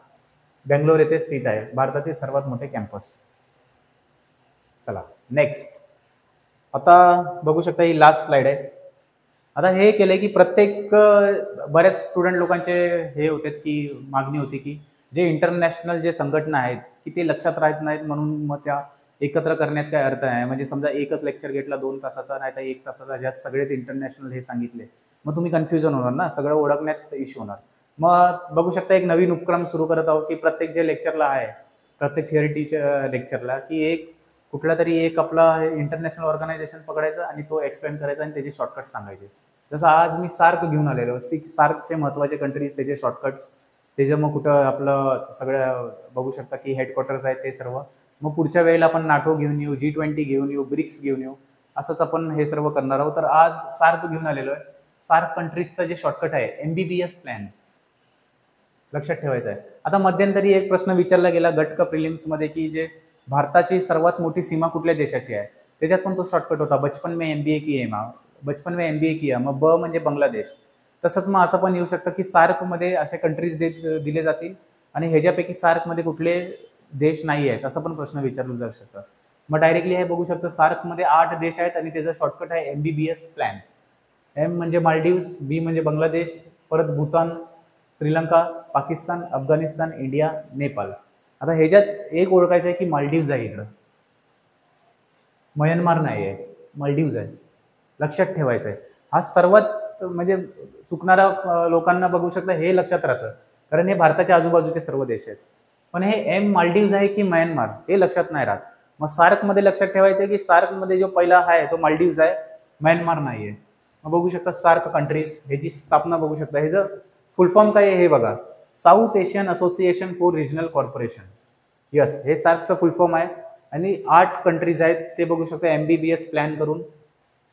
बेंगलोर येथे स्थित आहे, भारतातील सर्वात मोठे कॅम्पस. चला नेक्स्ट, आता बघू शकता ही लास्ट स्लाइड आहे. आता हे केलंय की प्रत्येक बऱ्याच स्टुडंट लोकांचे हे होते की मागणी होती की जे इंटरनॅशनल जे संघटना आहेत की ते लक्षात राहत नाहीत, म्हणून मग त्या एकत्र करण्यात काय अर्थ आहे? म्हणजे समजा एकच लेक्चर घेतला 2 तासाचा, नाही तर 1 तासाचा, ज्यात सगळेच इंटरनॅशनल हे सांगितले, मग तुम्ही कन्फ्युजन होणार ना, सगळं ओळखण्यात इश्यू होणार. मग बघू शकता एक नवीन उपक्रम सुरू करत आहोत की प्रत्येक जे लेक्चरला आहे, प्रत्येक थिअरी टीचर लेक्चरला की एक कुठला तरी एक आपला इंटरनॅशनल ऑर्गनायझेशन पकडायचं आणि तो एक्सप्लेन करायचा आणि त्याचे शॉर्टकट्स सांगायचे. जसं आज मी सार्क घेऊन आलेलो, सार्कचे महत्त्वाचे कंट्रीज, त्याचे शॉर्टकट्स, त्याचे मग कुठं आपलं सगळं बघू शकता की हेडक्वार्टर्स आहेत ते सर्व. मग पुढच्या वेळेला आपण नाटो घेऊन येऊ, G20 घेऊन येऊ, ब्रिक्स घेऊन येऊ, असंच आपण हे सर्व करणार आहोत. तर आज सार्क घेऊन आलेलो आहे. सार्क कंट्रीजचा जे शॉर्टकट आहे MBBS प्लॅन, लक्षात ठेवायचं आहे. आता मध्यंतरी एक प्रश्न विचारला गेला गट प्रिलिम्समध्ये की जे भारताची सर्वात मोठी सीमा कुठल्या देशाची आहे, त्याच्यात पण तो शॉर्टकट होता, बचपन में MBA किया, बचपन में MBA किया, मग ब म्हणजे बांगलादेश. तसंच मग असं पण येऊ शकतं की सार्कमध्ये असे कंट्रीज दिले जातील आणि ह्याच्यापैकी सार्कमध्ये कुठले देश नाही आहेत, असं पण प्रश्न विचारला जाऊ शकतं. मग डायरेक्टली हे बघू शकतो, सार्कमध्ये 8 देश आहेत आणि त्याचा शॉर्टकट आहे MBBS प्लॅन. M म्हणजे मालदीव्स, B म्हणजे बांगलादेश, परत भूतान, श्रीलंका, पाकिस्तान, अफगाणिस्तान, इंडिया, नेपाळ. आता ह्याच्यात एक ओळखायचं आहे की मालदीव्स आहे, इकडं म्यानमार नाही आहे, मालदीव्स आहे, लक्षात ठेवायचं आहे. हा सर्वात म्हणजे चुकणाऱ्या लोकांना बघू शकता हे लक्षात राहतं, कारण हे भारताच्या आजूबाजूचे सर्व देश आहेत. पण हे मालदीव्स आहे की म्यानमार हे लक्षात नाही राहत. मग सार्कमध्ये लक्षात ठेवायचं आहे की सार्कमध्ये जो पहिला आहे तो मालदीव्स आहे, म्यानमार नाही आहे. मग बघू शकता सार्क कंट्रीज, ह्याची स्थापना बघू शकता, ह्याचं फुल फॉर्म काय आहे हे बघा, south Asian association for regional corporation. Yes, हे सार्कचं फुल फॉर्म आहे आणि 8 कंट्रीज आहेत ते बघू शकता MBBS प्लॅन करून.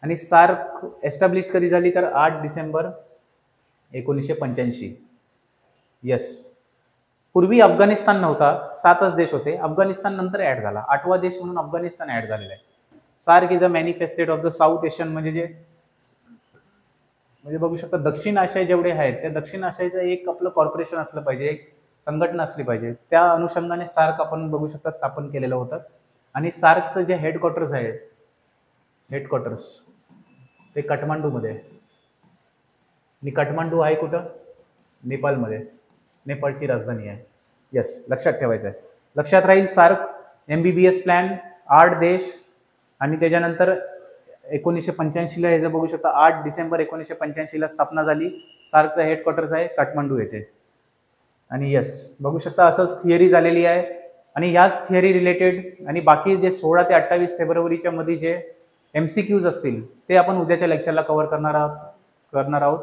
आणि सार्क एस्टॅब्लिश कधी झाली तर 8 डिसेंबर 1985. यस, पूर्वी अफगाणिस्तान नव्हता, 7च देश होते, अफगाणिस्तान नंतर ॲड झाला, 8वा देश म्हणून अफगाणिस्तान ॲड झालेला आहे. SAARC is a manifested of the South Asian, म्हणजे बघू शकता दक्षिण आशिया जेवढे आहेत त्या दक्षिण आशियाचं एक आपलं कॉर्पोरेशन असलं पाहिजे, एक संघटना असली पाहिजे. त्या अनुषंगाने सार्क आपण बघू शकता स्थापन केलेलं होतं. आणि सार्कचं जे हेडक्वार्टर्स आहे, हेडक्वार्टर्स ते काठमांडूमध्ये, आणि काठमांडू आहे कुठं, नेपाळमध्ये, नेपाळची राजधानी आहे. यस, लक्षात ठेवायचं आहे, लक्षात राहील. सार्क MBBS प्लॅन 8 देश आणि त्याच्यानंतर 1985ला ह्याचं बघू शकता 8 डिसेंबर 1985ला स्थापना झाली. सार्कचं हेडक्वार्टर्स आहे काठमांडू येथे. आणि यस, बघू शकता असंच थिअरी झालेली आहे. आणि ह्याच थिअरी रिलेटेड आणि बाकी जे 16 ते 28 फेब्रुवारीच्या मध्ये जे MCQs असतील ते आपण उद्याच्या लेक्चरला कव्हर करणार आहोत.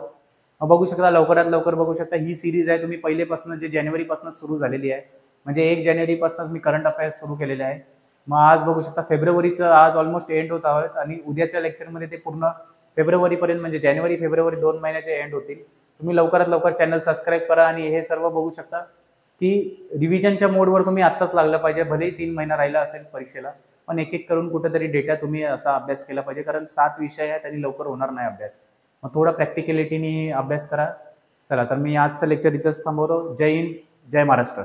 बघू शकता लवकरात लवकर बघू शकता ही सिरीज आहे, तुम्ही पहिलेपासून जे जानेवारीपासून सुरू झालेली आहे, म्हणजे 1 जानेवारीपासूनच मी करंट अफेअर्स सुरू केलेले आहे. मग आज बघू शकता फेब्रुवारीचं आज ऑलमोस्ट एंड होत आहोत आणि उद्याच्या लेक्चरमध्ये ते पूर्ण फेब्रुवारीपर्यंत म्हणजे जानेवारी फेब्रुवारी 2 महिन्याचे एंड होतील. तुम्ही लवकरात लवकर चॅनल सबस्क्राईब करा आणि हे सर्व बघू शकता की रिव्हिजनच्या मोडवर तुम्ही आत्ताच लागलं पाहिजे, भलेही 3 महिना राहिला असेल परीक्षेला, पण एक एक करून कुठेतरी डेटा तुम्ही असा अभ्यास केला पाहिजे, कारण 7 विषय आहेत आणि लवकर होणार नाही अभ्यास. मग थोडा प्रॅक्टिकलिटीने अभ्यास करा. चला तर मी आजचं लेक्चर इथंच थांबवतो. जय हिंद, जय महाराष्ट्र.